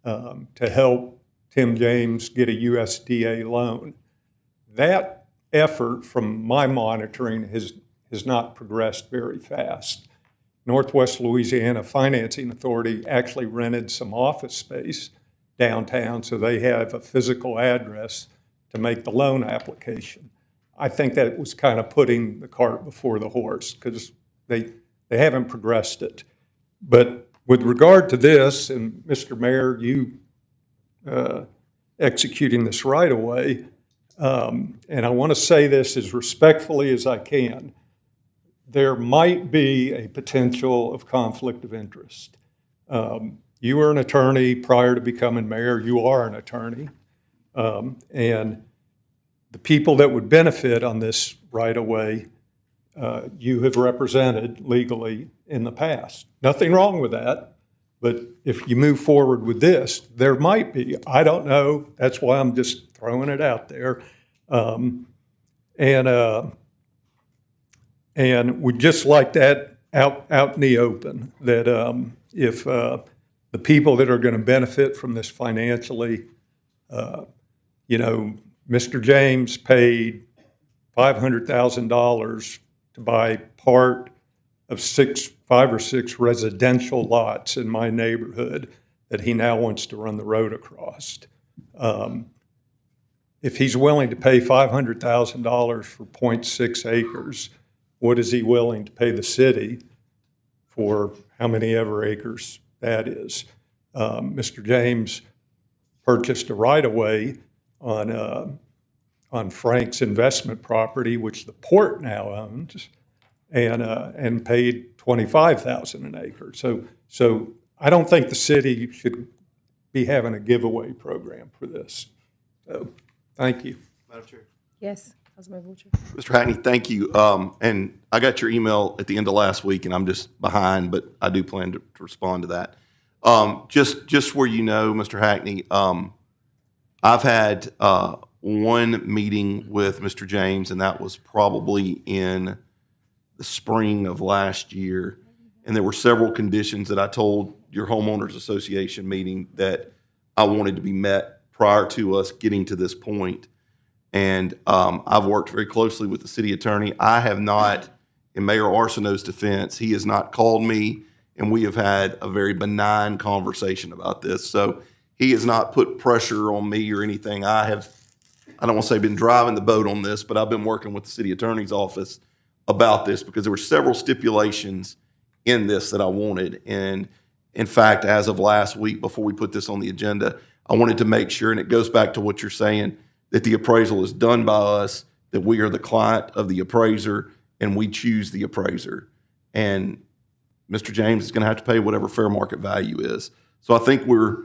to help Tim James get a USDA loan. That effort, from my monitoring, has not progressed very fast. Northwest Louisiana Financing Authority actually rented some office space downtown, so they have a physical address to make the loan application. I think that was kind of putting the cart before the horse, because they haven't progressed it. But with regard to this, and Mr. Mayor, you executing this right away, and I want to say this as respectfully as I can, there might be a potential of conflict of interest. You were an attorney prior to becoming mayor. You are an attorney. And the people that would benefit on this right-of-way, you have represented legally in the past. Nothing wrong with that, but if you move forward with this, there might be. I don't know. That's why I'm just throwing it out there. And we'd just like that out in the open, that if the people that are going to benefit from this financially, Mr. James paid $500,000 to buy part of 5 or 6 residential lots in my neighborhood that he now wants to run the road across. If he's willing to pay $500,000 for 0.6 acres, what is he willing to pay the city for how many ever acres that is? Mr. James purchased a right-of-way on Frank's investment property, which the port now owns, and paid $25,000 an acre. So I don't think the city should be having a giveaway program for this. So, thank you. Madam Chair. Yes, Councilman Butcher. Mr. Hackney, thank you. And I got your email at the end of last week, and I'm just behind, but I do plan to respond to that. Just where you know, Mr. Hackney, I've had one meeting with Mr. James, and that was probably in the spring of last year. And there were several conditions that I told your homeowners association meeting that I wanted to be met prior to us getting to this point. And I've worked very closely with the city attorney. I have not, in Mayor Arsenault's defense, he has not called me, and we have had a very benign conversation about this. So he has not put pressure on me or anything. I don't want to say been driving the boat on this, but I've been working with the city attorney's office about this because there were several stipulations in this that I wanted. And in fact, as of last week, before we put this on the agenda, I wanted to make sure, and it goes back to what you're saying, that the appraisal is done by us, that we are the client of the appraiser, and we choose the appraiser. And Mr. James is going to have to pay whatever fair market value is. So I think we're,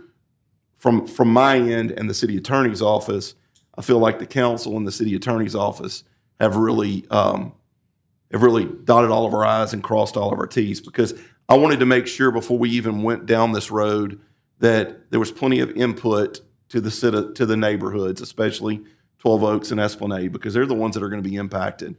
from my end and the city attorney's office, I feel like the council and the city attorney's office have really dotted all of our I's and crossed all of our T's, because I wanted to make sure before we even went down this road that there was plenty of input to the neighborhoods, especially 12 Oaks and Esplanade, because they're the ones that are going to be impacted.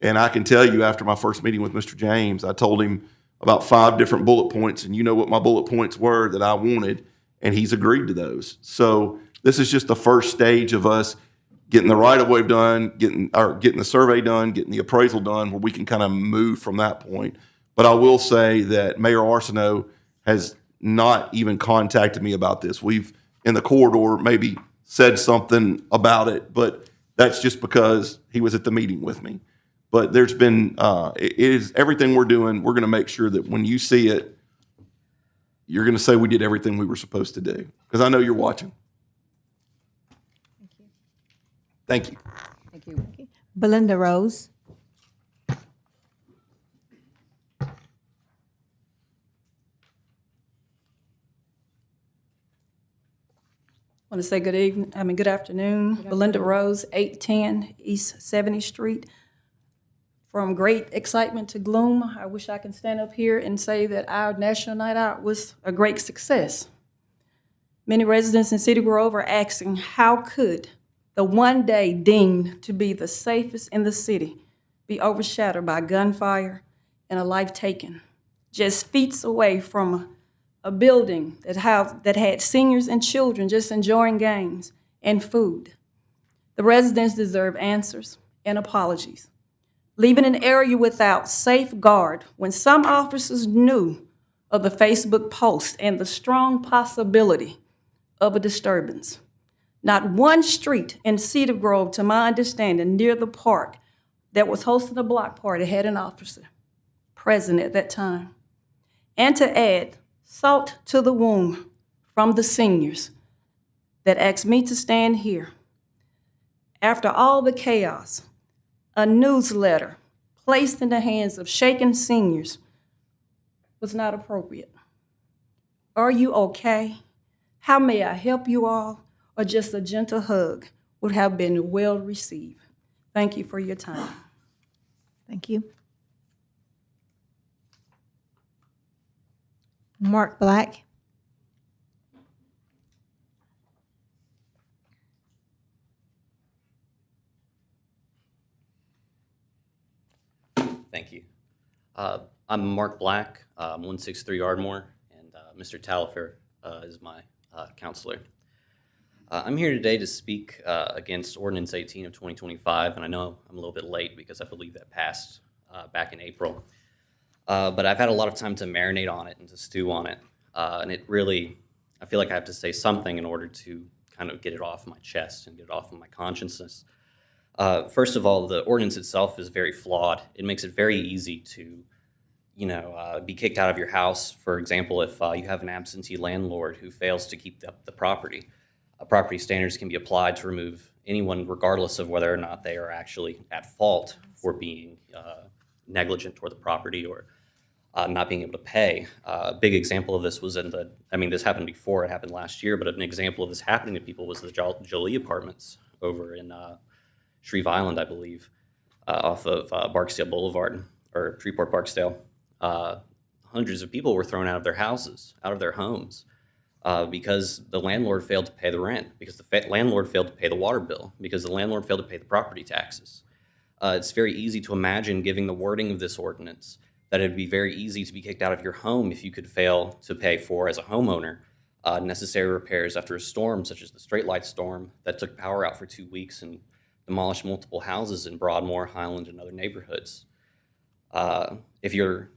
And I can tell you, after my first meeting with Mr. James, I told him about 5 different bullet points, and you know what my bullet points were that I wanted, and he's agreed to those. So this is just the first stage of us getting the right-of-way done, getting the survey done, getting the appraisal done, where we can kind of move from that point. But I will say that Mayor Arsenault has not even contacted me about this. We've, in the corridor, maybe said something about it, but that's just because he was at the meeting with me. But there's been, it is everything we're doing, we're going to make sure that when you see it, you're going to say we did everything we were supposed to do, because I know you're watching. Thank you. Thank you. Okay. Belinda Rose. I want to say good afternoon. Belinda Rose, 810 East 70th Street. From great excitement to gloom, I wish I could stand up here and say that our National Night Out was a great success. Many residents in Cedar Grove are asking, how could the one day deemed to be the safest in the city be overshadowed by gunfire and a life taken, just feet away from a building that had seniors and children just enjoying games and food? The residents deserve answers and apologies. Leaving an area without safeguard when some officers knew of the Facebook post and the strong possibility of a disturbance. Not one street in Cedar Grove, to my understanding, near the park that was hosting a block party had an officer present at that time. And to add salt to the wound from the seniors that asked me to stand here. After all the chaos, a newsletter placed in the hands of shaken seniors was not appropriate. Are you okay? How may I help you all? Or just a gentle hug would have been well received. Thank you for your time. Thank you. Mark Black. Thank you. I'm Mark Black, 163 Ardmore, and Mr. Talafer is my counselor. I'm here today to speak against Ordinance 18 of 2025, and I know I'm a little bit late because I believe that passed back in April. But I've had a lot of time to marinate on it and to stew on it, and it really, I feel like I have to say something in order to kind of get it off my chest and get it off of my consciousness. First of all, the ordinance itself is very flawed. It makes it very easy to, be kicked out of your house. For example, if you have an absentee landlord who fails to keep the property, property standards can be applied to remove anyone regardless of whether or not they are actually at fault for being negligent toward the property or not being able to pay. A big example of this was this happened before, it happened last year, but an example of this happening to people was the Jolie Apartments over in Shreve Island, I believe, off of Barksdale Boulevard, or Shreveport Barksdale. Hundreds of people were thrown out of their houses, out of their homes, because the landlord failed to pay the rent, because the landlord failed to pay the water bill, because the landlord failed to pay the property taxes. It's very easy to imagine, given the wording of this ordinance, that it'd be very easy to be kicked out of your home if you could fail to pay for, as a homeowner, necessary repairs after a storm, such as the Straight Light storm that took power out for 2 weeks and demolished multiple houses in Broadmoor, Highland, and other neighborhoods. If you're,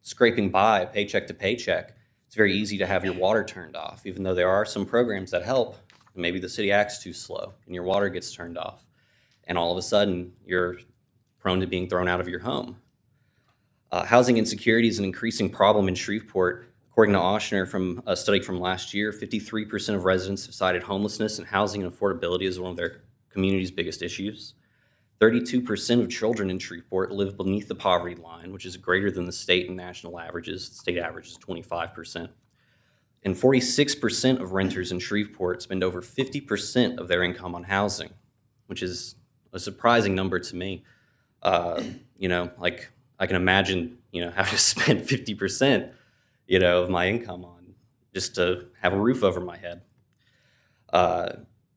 scraping by paycheck to paycheck, it's very easy to have your water turned off, even though there are some programs that help. Maybe the city acts too slow and your water gets turned off, and all of a sudden you're prone to being thrown out of your home. Housing insecurity is an increasing problem in Shreveport. According to Oshner, from a study from last year, 53% of residents have cited homelessness and housing and affordability as one of their community's biggest issues. 32% of children in Shreveport live beneath the poverty line, which is greater than the state and national averages. The state average is 25%. And 46% of renters in Shreveport spend over 50% of their income on housing, which is a surprising number to me. I can imagine, having to spend 50%, of my income on just to have a roof over my head.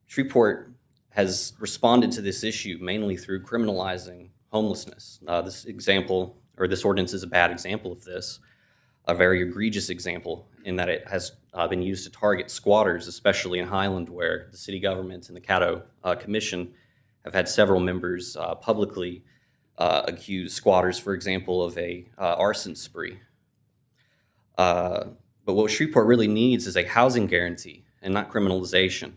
Shreveport has responded to this issue mainly through criminalizing homelessness. This ordinance is a bad example of this, a very egregious example in that it has been used to target squatters, especially in Highland, where the city government and the Caddo Commission have had several members publicly accuse squatters, for example, of a arson spree. But what Shreveport really needs is a housing guarantee and not criminalization.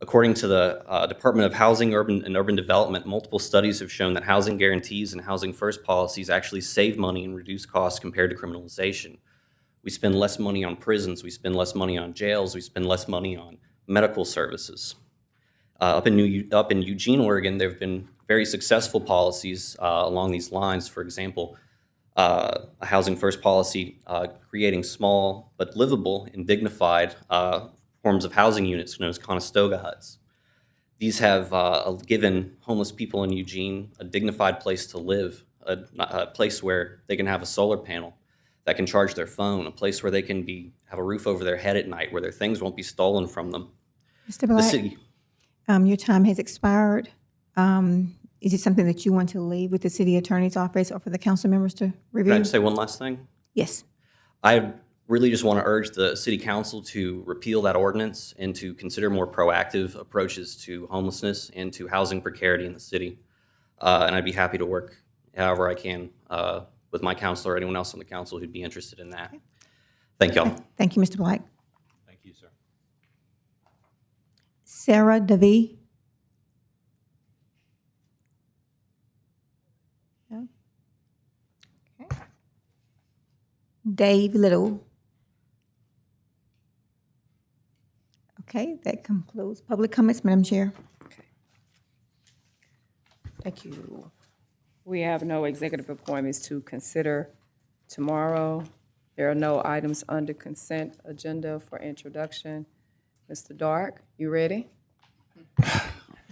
According to the Department of Housing and Urban Development, multiple studies have shown that housing guarantees and housing first policies actually save money and reduce costs compared to criminalization. We spend less money on prisons, we spend less money on jails, we spend less money on medical services. Up in Eugene, Oregon, there have been very successful policies along these lines. For example, a housing first policy creating small but livable and dignified forms of housing units known as Conestoga huts. These have given homeless people in Eugene a dignified place to live, a place where they can have a solar panel that can charge their phone, a place where they can have a roof over their head at night, where their things won't be stolen from them. Mr. Black, your time has expired. Is it something that you want to leave with the city attorney's office or for the council members to review? Can I just say one last thing? Yes. I really just want to urge the city council to repeal that ordinance and to consider more proactive approaches to homelessness and to housing precarity in the city. And I'd be happy to work however I can with my counselor or anyone else on the council who'd be interested in that. Thank y'all. Thank you, Mr. Black. Thank you, sir. Sarah DeVee. Okay. Dave Little. Okay, that concludes public comments, Madam Chair. Thank you. We have no executive appointments to consider tomorrow. There are no items under consent agenda for introduction. Mr. Dark, you ready?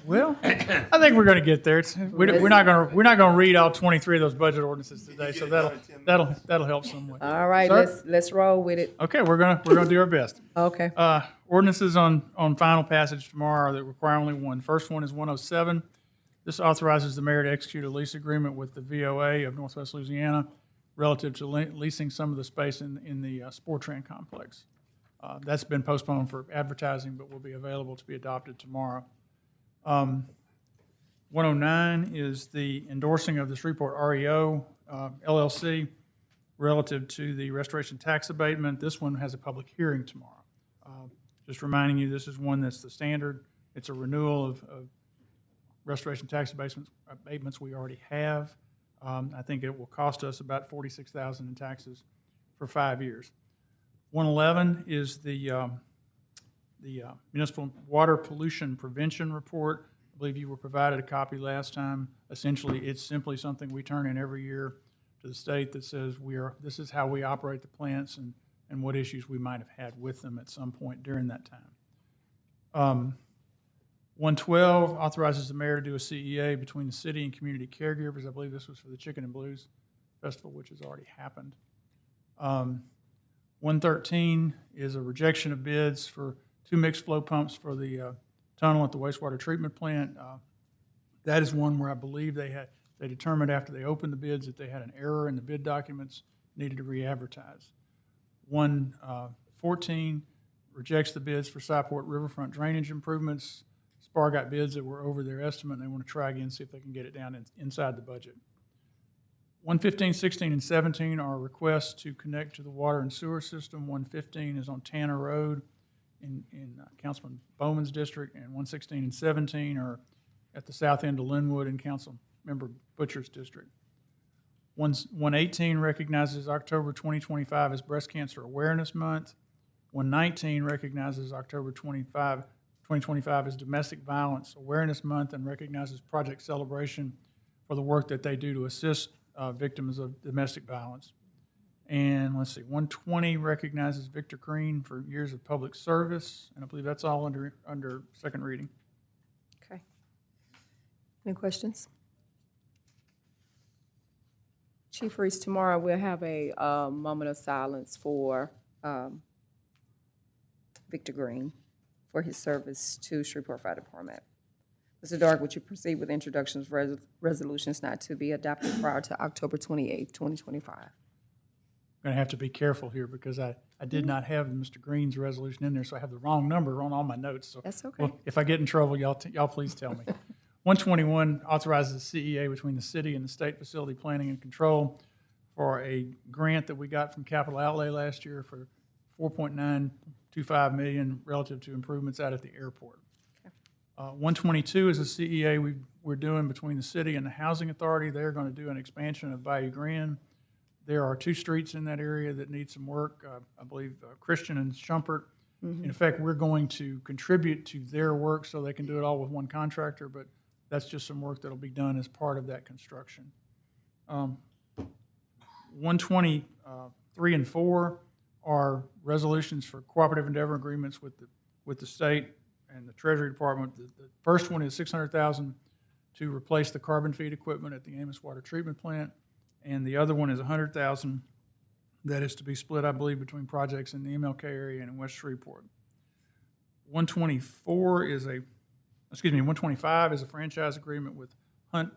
Well, I think we're going to get there. We're not going to read all 23 of those budget ordinances today, so that'll help somewhat. All right, Sir? let's roll with it. Okay, we're gonna do our best. Okay. Ordinances on final passage tomorrow that require only one. First one is 107. This authorizes the mayor to execute a lease agreement with the VOA of Northwest Louisiana relative to leasing some of the space in the Sportran complex. That's been postponed for advertising, but will be available to be adopted tomorrow. 109 is the endorsing of the Shreveport REO LLC relative to the restoration tax abatement. This one has a public hearing tomorrow. Just reminding you, this is one that's the standard. It's a renewal of restoration tax abatements we already have. I think it will cost us about $46,000 in taxes for 5 years. 111 is the Municipal Water Pollution Prevention Report. I believe you were provided a copy last time. Essentially, it's simply something we turn in every year to the state that says this is how we operate the plants and what issues we might have had with them at some point during that time. 112 authorizes the mayor to do a CEA between the city and community caregivers. I believe this was for the Chicken and Blues Festival, which has already happened. 113 is a rejection of bids for 2 mixed flow pumps for the tunnel at the wastewater treatment plant. That is one where I believe they determined after they opened the bids that they had an error in the bid documents, needed to re-advertise. 114 rejects the bids for Cyport Riverfront drainage improvements. SPAR got bids that were over their estimate, and they want to try again, see if they can get it down inside the budget. 115, 16, and 17 are requests to connect to the water and sewer system. 115 is on Tanner Road in Councilman Bowman's district, and 116 and 17 are at the south end of Linwood in Councilmember Butcher's district. 118 recognizes October 2025 as Breast Cancer Awareness Month. 119 recognizes October 2025 as Domestic Violence Awareness Month and recognizes Project Celebration for the work that they do to assist victims of domestic violence. And let's see, 120 recognizes Victor Green for years of public service, and I believe that's all under second reading. Okay. Any questions? Chief Reese, tomorrow we'll have a moment of silence for Victor Green for his service to Shreveport Fire Department. Mr. Dark, would you proceed with introductions of resolutions not to be adopted prior to October 28th, 2025? I'm going to have to be careful here because I did not have Mr. Green's resolution in there, so I have the wrong number on all my notes. So, that's okay. Well, if I get in trouble, y'all please tell me. 121 authorizes the CEA between the city and the State Facility Planning and Control for a grant that we got from Capital Outlay last year for $4.925 million relative to improvements out at the airport. 122 is a CEA we're doing between the city and the Housing Authority. They're going to do an expansion of Bayou Grand. There are 2 streets in that area that need some work, I believe Christian and Shumpert. Mm-hmm. In fact, we're going to contribute to their work so they can do it all with one contractor, but that's just some work that'll be done as part of that construction. 123 and 4 are resolutions for cooperative endeavor agreements with the state and the Treasury Department. The first one is $600,000 to replace the carbon feed equipment at the Amos Water Treatment Plant, and the other one is $100,000 that is to be split, I believe, between projects in the MLK area and in West Shreveport. 125 is a franchise agreement with Hunt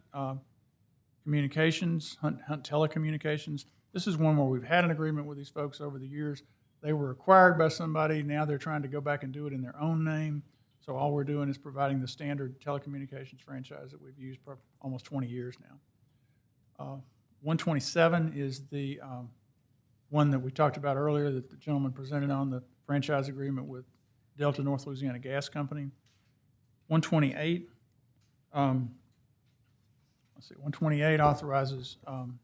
Communications, Hunt Telecommunications. This is one where we've had an agreement with these folks over the years. They were acquired by somebody. Now they're trying to go back and do it in their own name. So all we're doing is providing the standard telecommunications franchise that we've used for almost 20 years now. 127 is the one that we talked about earlier that the gentleman presented on, the franchise agreement with Delta North Louisiana Gas Company. 128, let's see, 128 authorizes.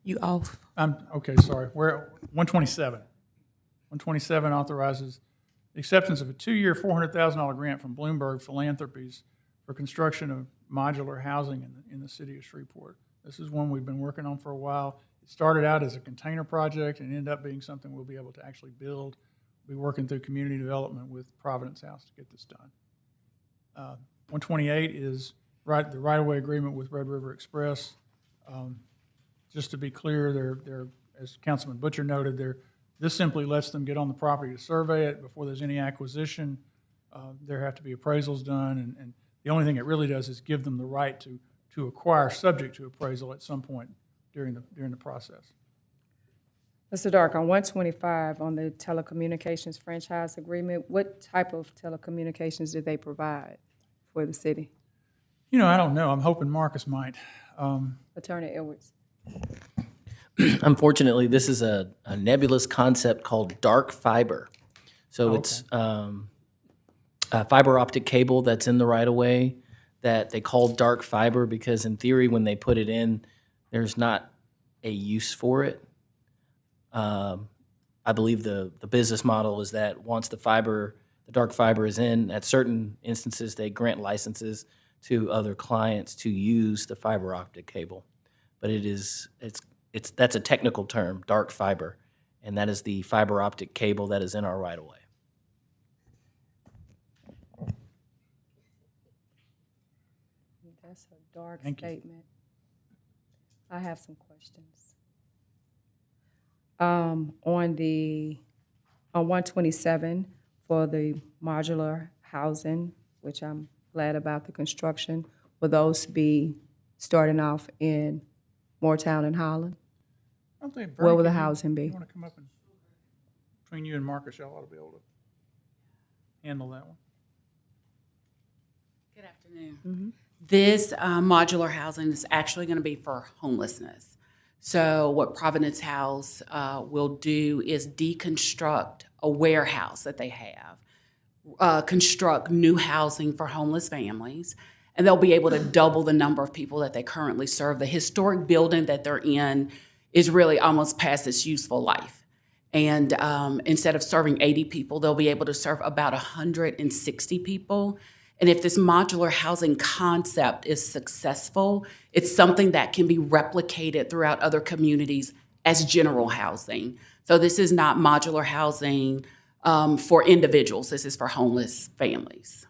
You off. Okay, sorry. We're 127. 127 authorizes the acceptance of a 2-year, $400,000 grant from Bloomberg Philanthropies for construction of modular housing in the city of Shreveport. This is one we've been working on for a while. It started out as a container project and ended up being something we'll be able to actually build. We'll be working through community development with Providence House to get this done. 128 is the right-of-way agreement with Red River Express. Just to be clear, they're, as Councilman Butcher noted, this simply lets them get on the property to survey it before there's any acquisition. There have to be appraisals done, and the only thing it really does is give them the right to acquire subject to appraisal at some point during the process. Mr. Dark, on 125, on the telecommunications franchise agreement, what type of telecommunications did they provide for the city? You know, I don't know. I'm hoping Marcus might. Attorney Edwards. Unfortunately, this is a nebulous concept called dark fiber. So it's a fiber optic cable that's in the right-of-way that they call dark fiber because in theory, when they put it in, there's not a use for it. I believe the business model is that once the dark fiber is in, at certain instances, they grant licenses to other clients to use the fiber optic cable. But that's a technical term, dark fiber, and that is the fiber optic cable that is in our right-of-way. That's a dark Thank you. statement. I have some questions. On 127 for the modular housing, which I'm glad about the construction, will those be starting off in Moortown and Holland? Where will the housing be? You want to come up and, between you and Marcus, y'all ought to be able to handle that one. Good afternoon. This modular housing is actually going to be for homelessness. So what Providence House will do is deconstruct a warehouse that they have, construct new housing for homeless families, and they'll be able to double the number of people that they currently serve. The historic building that they're in is really almost past its useful life. And instead of serving 80 people, they'll be able to serve about 160 people. And if this modular housing concept is successful, it's something that can be replicated throughout other communities as general housing. So this is not modular housing for individuals. This is for homeless families.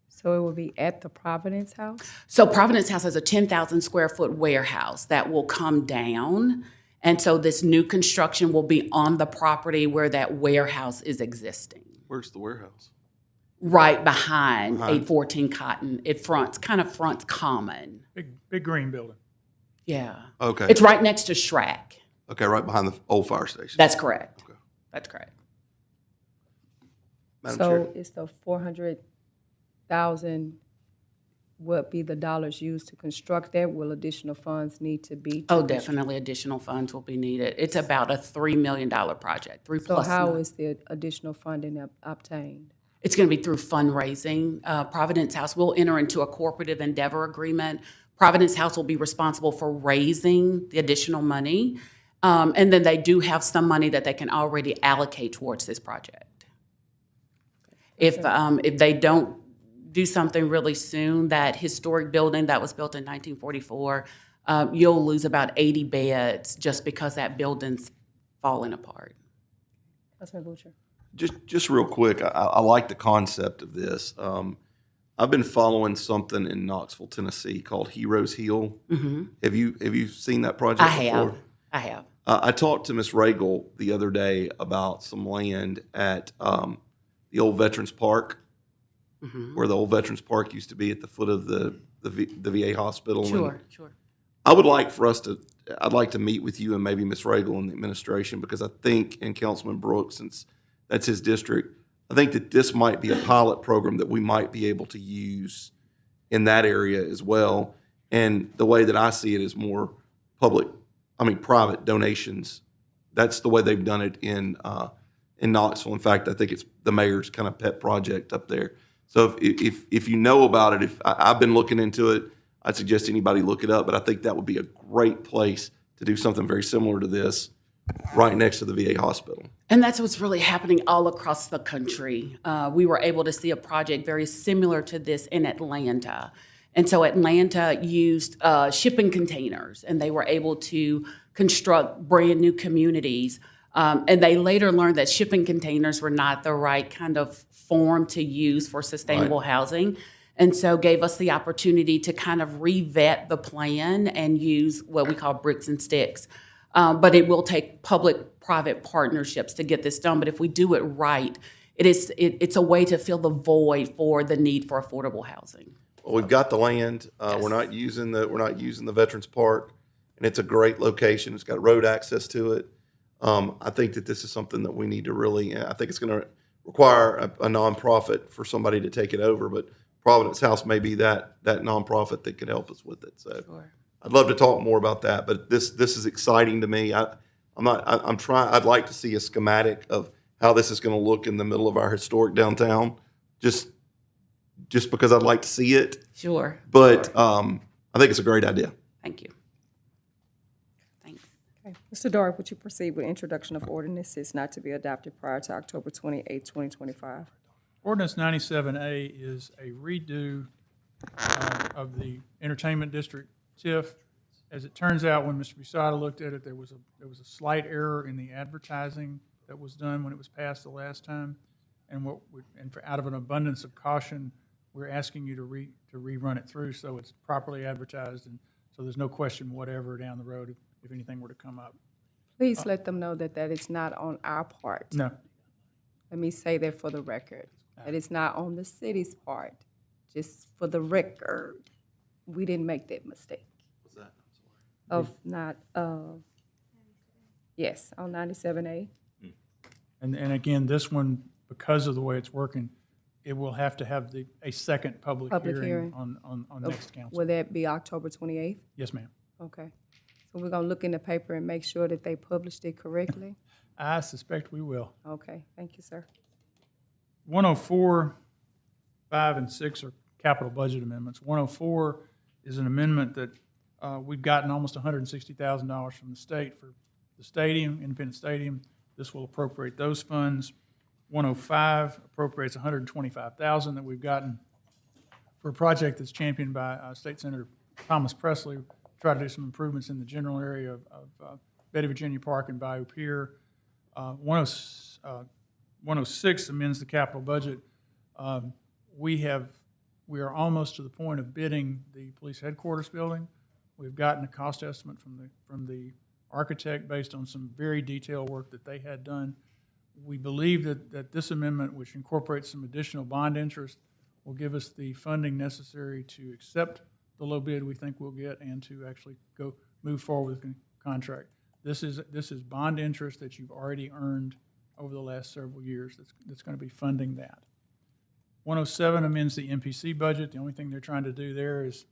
So it will be at the Providence House? So Providence House has a 10,000 square foot warehouse that will come down. And so this new construction will be on the property where that warehouse is existing. Where's the warehouse? Right behind 814 Cotton. It fronts Common. Big green building. Yeah. Okay. It's right next to Schrack. Okay, right behind the old fire station. That's correct. Okay. That's correct. Madam So Chair. it's the 400,000 would be the dollars used to construct that? Will additional funds need to be? Oh, definitely additional funds will be needed. It's about a $3 million project. So how is the additional funding obtained? It's going to be through fundraising. Providence House will enter into a cooperative endeavor agreement. Providence House will be responsible for raising the additional money. And then they do have some money that they can already allocate towards this project. If they don't do something really soon, that historic building that was built in 1944, you'll lose about 80 beds just because that building's falling apart. Councilman Butcher. Just real quick, I like the concept of this. I've been following something in Knoxville, Tennessee called Heroes Hill. Mm-hmm. Have you seen that project before? I have. I talked to Ms. Regal the other day about some land at the old Veterans Park, where the old Veterans Park used to be at the foot of the VA hospital. Sure. I would like for us to, I'd like to meet with you and maybe Ms. Regal and the administration, because I think, and Councilman Brooks, since that's his district, I think that this might be a pilot program that we might be able to use in that area as well. And the way that I see it is more private donations. That's the way they've done it in Knoxville. In fact, I think it's the mayor's kind of pet project up there. So if you know about it, I've been looking into it, I'd suggest anybody look it up, but I think that would be a great place to do something very similar to this right next to the VA hospital. And that's what's really happening all across the country. We were able to see a project very similar to this in Atlanta. And so Atlanta used shipping containers, and they were able to construct brand new communities. And they later learned that shipping containers were not the right kind of form to use for sustainable housing. And so gave us the opportunity to kind of re-vet the plan and use what we call bricks and sticks. But it will take public-private partnerships to get this done. But if we do it right, it's a way to fill the void for the need for affordable housing. Well, we've got the land. We're not using the Veterans Park, and it's a great location. It's got road access to it. I think that this is something that we need to really. I think it's going to require a nonprofit for somebody to take it over, but Providence House may be that nonprofit that could help us with it. So I'd love to talk more about that, but this is exciting to me. I'd like to see a schematic of how this is going to look in the middle of our historic downtown, just because I'd like to see it. Sure. But I think it's a great idea. Thank you. Thanks. Okay. Mr. Dart, would you proceed with introduction of ordinances not to be adopted prior to October 28, 2025? Ordinance 97A is a redo of the Entertainment District TIF. As it turns out, when Mr. Busada looked at it, there was a slight error in the advertising that was done when it was passed the last time. And out of an abundance of caution, we're asking you to rerun it through so it's properly advertised, and so there's no question whatever down the road if anything were to come up. Please let them know that is not on our part. No. Let me say that for the record. That is not on the city's part. Just for the record, we didn't make that mistake. What's that? Of not, yes, on 97A. And again, this one, because of the way it's working, it will have to have a second public hearing on next council. Will that be October 28th? Yes, ma'am. Okay. So we're gonna look in the paper and make sure that they published it correctly? I suspect we will. Okay, thank you, sir. 104, 5, and 6 are capital budget amendments. 104 is an amendment that we've gotten almost $160,000 from the state for the stadium, Independence Stadium. This will appropriate those funds. 105 appropriates $125,000 that we've gotten for a project that's championed by State Senator Thomas Presley. Try to do some improvements in the general area of Betty Virginia Park and Bayou Pier. 106 amends the capital budget. We are almost to the point of bidding the police headquarters building. We've gotten a cost estimate from the architect based on some very detailed work that they had done. We believe that this amendment, which incorporates some additional bond interest, will give us the funding necessary to accept the low bid we think we'll get and to actually move forward with the contract. This is bond interest that you've already earned over the last several years that's going to be funding that. 107 amends the MPC budget. The only thing they're trying to do there is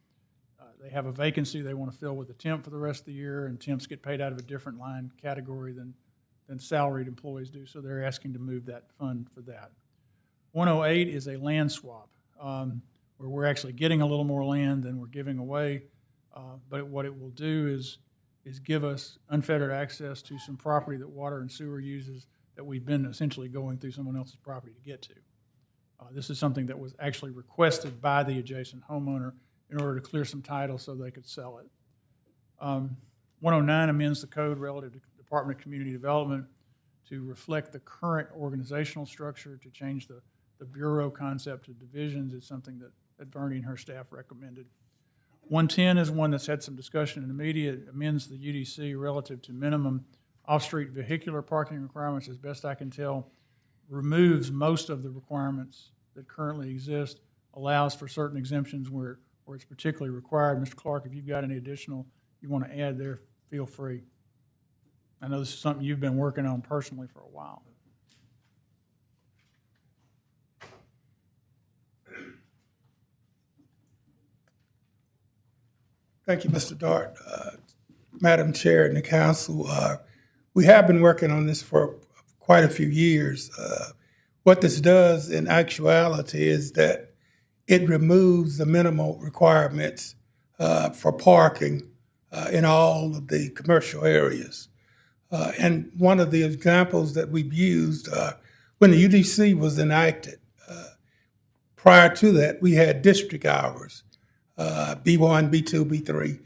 they have a vacancy they want to fill with a temp for the rest of the year, and temps get paid out of a different line category than salaried employees do, so they're asking to move that fund for that. 108 is a land swap, where we're actually getting a little more land than we're giving away, but what it will do is give us unfettered access to some property that water and sewer uses that we've been essentially going through someone else's property to get to. This is something that was actually requested by the adjacent homeowner in order to clear some title so they could sell it. 109 amends the code relative to Department of Community Development to reflect the current organizational structure, to change the bureau concept to divisions. It's something that Bernie and her staff recommended. 110 is one that's had some discussion in the media. It amends the UDC relative to minimum off-street vehicular parking requirements, as best I can tell, removes most of the requirements that currently exist, allows for certain exemptions where it's particularly required. Mr. Clark, if you've got any additional you want to add there, feel free. I know this is something you've been working on personally for a while. Thank you, Mr. Dart. Madam Chair and the council, we have been working on this for quite a few years. What this does in actuality is that it removes the minimal requirements for parking in all of the commercial areas. And one of the examples that we've used, when the UDC was enacted, prior to that, we had district hours. B1, B2, B3,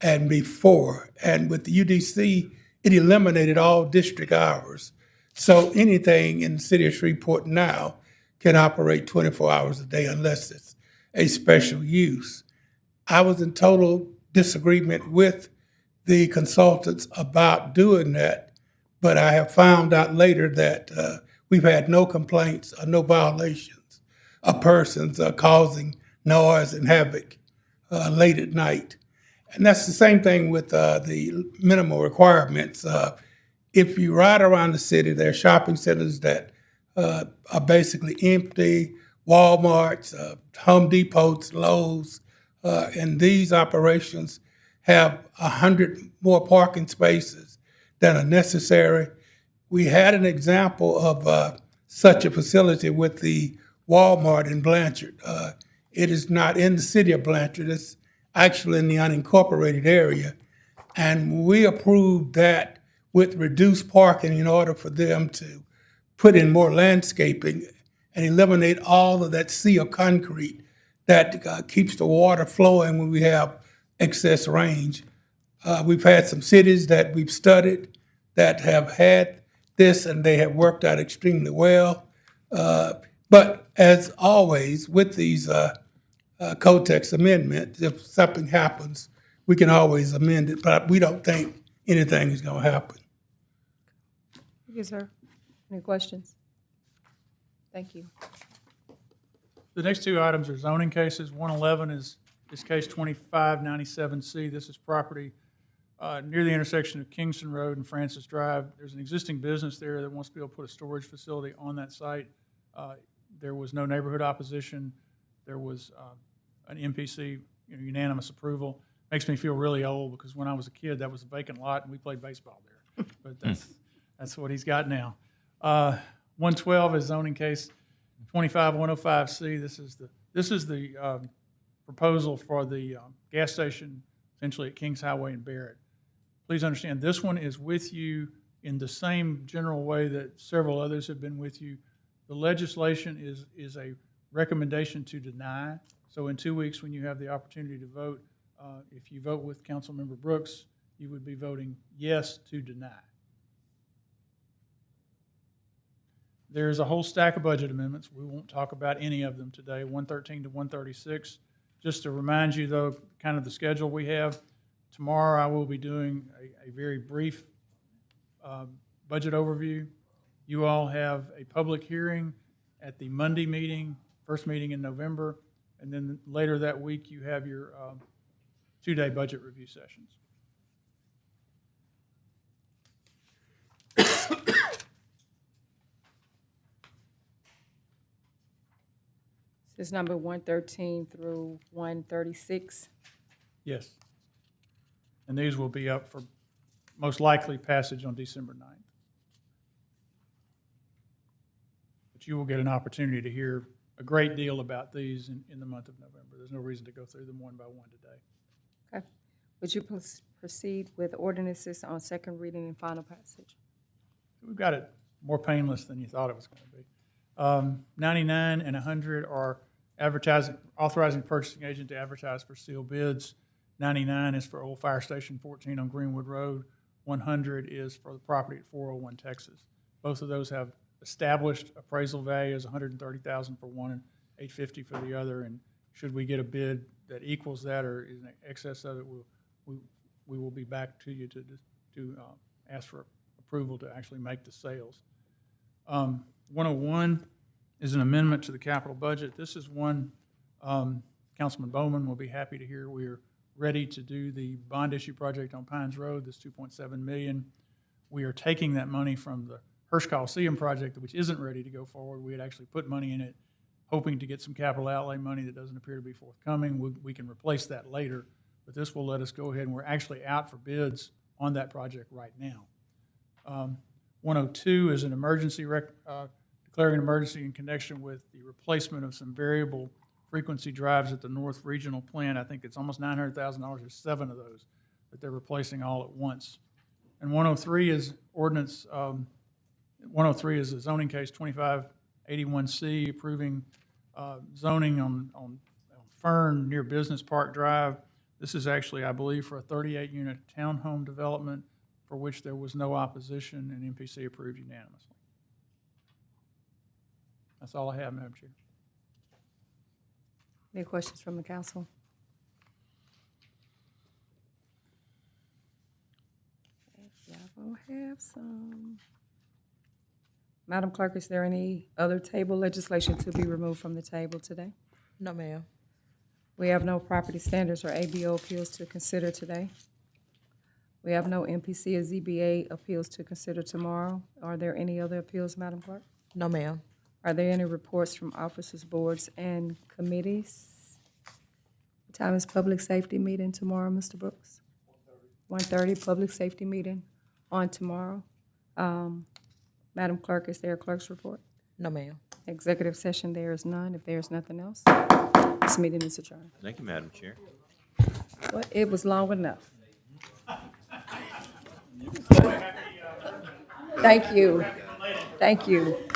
and B4. And with the UDC, it eliminated all district hours. So anything in the city of Shreveport now can operate 24 hours a day unless it's a special use. I was in total disagreement with the consultants about doing that, but I have found out later that we've had no complaints or no violations of persons causing noise and havoc late at night. And that's the same thing with the minimal requirements. If you ride around the city, there are shopping centers that are basically empty, Walmarts, Home Depots, Lowe's, and these operations have 100 more parking spaces than are necessary. We had an example of such a facility with the Walmart in Blanchard. It is not in the city of Blanchard, it's actually in the unincorporated area. And we approved that with reduced parking in order for them to put in more landscaping and eliminate all of that sea of concrete that keeps the water flowing when we have excess range. We've had some cities that we've studied that have had this and they have worked out extremely well. But as always, with these code text amendments, if something happens, we can always amend it, but we don't think anything is going to happen. Thank you, sir. Any questions? Thank you. The next two items are zoning cases. 111 is case 2597C. This is property near the intersection of Kingston Road and Francis Drive. There's an existing business there that wants to be able to put a storage facility on that site. There was no neighborhood opposition. There was an MPC unanimous approval. Makes me feel really old because when I was a kid, that was a vacant lot and we played baseball there. But that's what he's got now. 112 is zoning case 25105C. This is the proposal for the gas station essentially at Kings Highway in Barrett. Please understand, this one is with you in the same general way that several others have been with you. The legislation is a recommendation to deny. So in 2 weeks, when you have the opportunity to vote, if you vote with Councilmember Brooks, you would be voting yes to deny. There's a whole stack of budget amendments. We won't talk about any of them today, 113 to 136. Just to remind you, though, kind of the schedule we have. Tomorrow, I will be doing a very brief budget overview. You all have a public hearing at the Monday meeting, first meeting in November, and then later that week, you have your two-day budget review sessions. This is number 113 through 136. Yes. And these will be up for most likely passage on December 9th. But you will get an opportunity to hear a great deal about these in the month of November. There's no reason to go through them one by one today. Okay. Would you proceed with ordinances on second reading and final passage? We've got it more painless than you thought it was going to be. 99 and 100 are authorizing purchasing agent to advertise for sealed bids. 99 is for Old Fire Station 14 on Greenwood Road. 100 is for the property at 401 Texas. Both of those have established appraisal values, $130,000 for one and $850 for the other. And should we get a bid that equals that or is in excess of it, we will be back to you to ask for approval to actually make the sales. 101 is an amendment to the capital budget. This is one Councilman Bowman will be happy to hear. We're ready to do the bond issue project on Pines Road, this $2.7 million. We are taking that money from the Hirsch Coliseum project, which isn't ready to go forward. We had actually put money in it, hoping to get some capital outlay money that doesn't appear to be forthcoming. We can replace that later, but this will let us go ahead, and we're actually out for bids on that project right now. 102 is an emergency, declaring an emergency in connection with the replacement of some variable frequency drives at the North Regional Plant. I think it's almost $900,000. There's 7 of those that they're replacing all at once. And 103 is ordinance, 103 is a zoning case 2581C, approving zoning on Fern near Business Park Drive. This is actually, I believe, for a 38-unit townhome development for which there was no opposition and MPC approved unanimously. That's all I have, Madam Chair. Any questions from the council? Y'all gonna have some. Madam Clerk, is there any other table legislation to be removed from the table today? No, ma'am. We have no property standards or ABO appeals to consider today. We have no MPC or ZBA appeals to consider tomorrow. Are there any other appeals, Madam Clerk? No, ma'am. Are there any reports from officers, boards, and committees? What time is public safety meeting tomorrow, Mr. Brooks? 1:30, public safety meeting on tomorrow. Madam Clerk, is there a clerk's report? No, ma'am. Executive session, there is none. If there is nothing else, this meeting is adjourned. Thank you, Madam Chair. Well, it was long enough. Thank you. Thank you.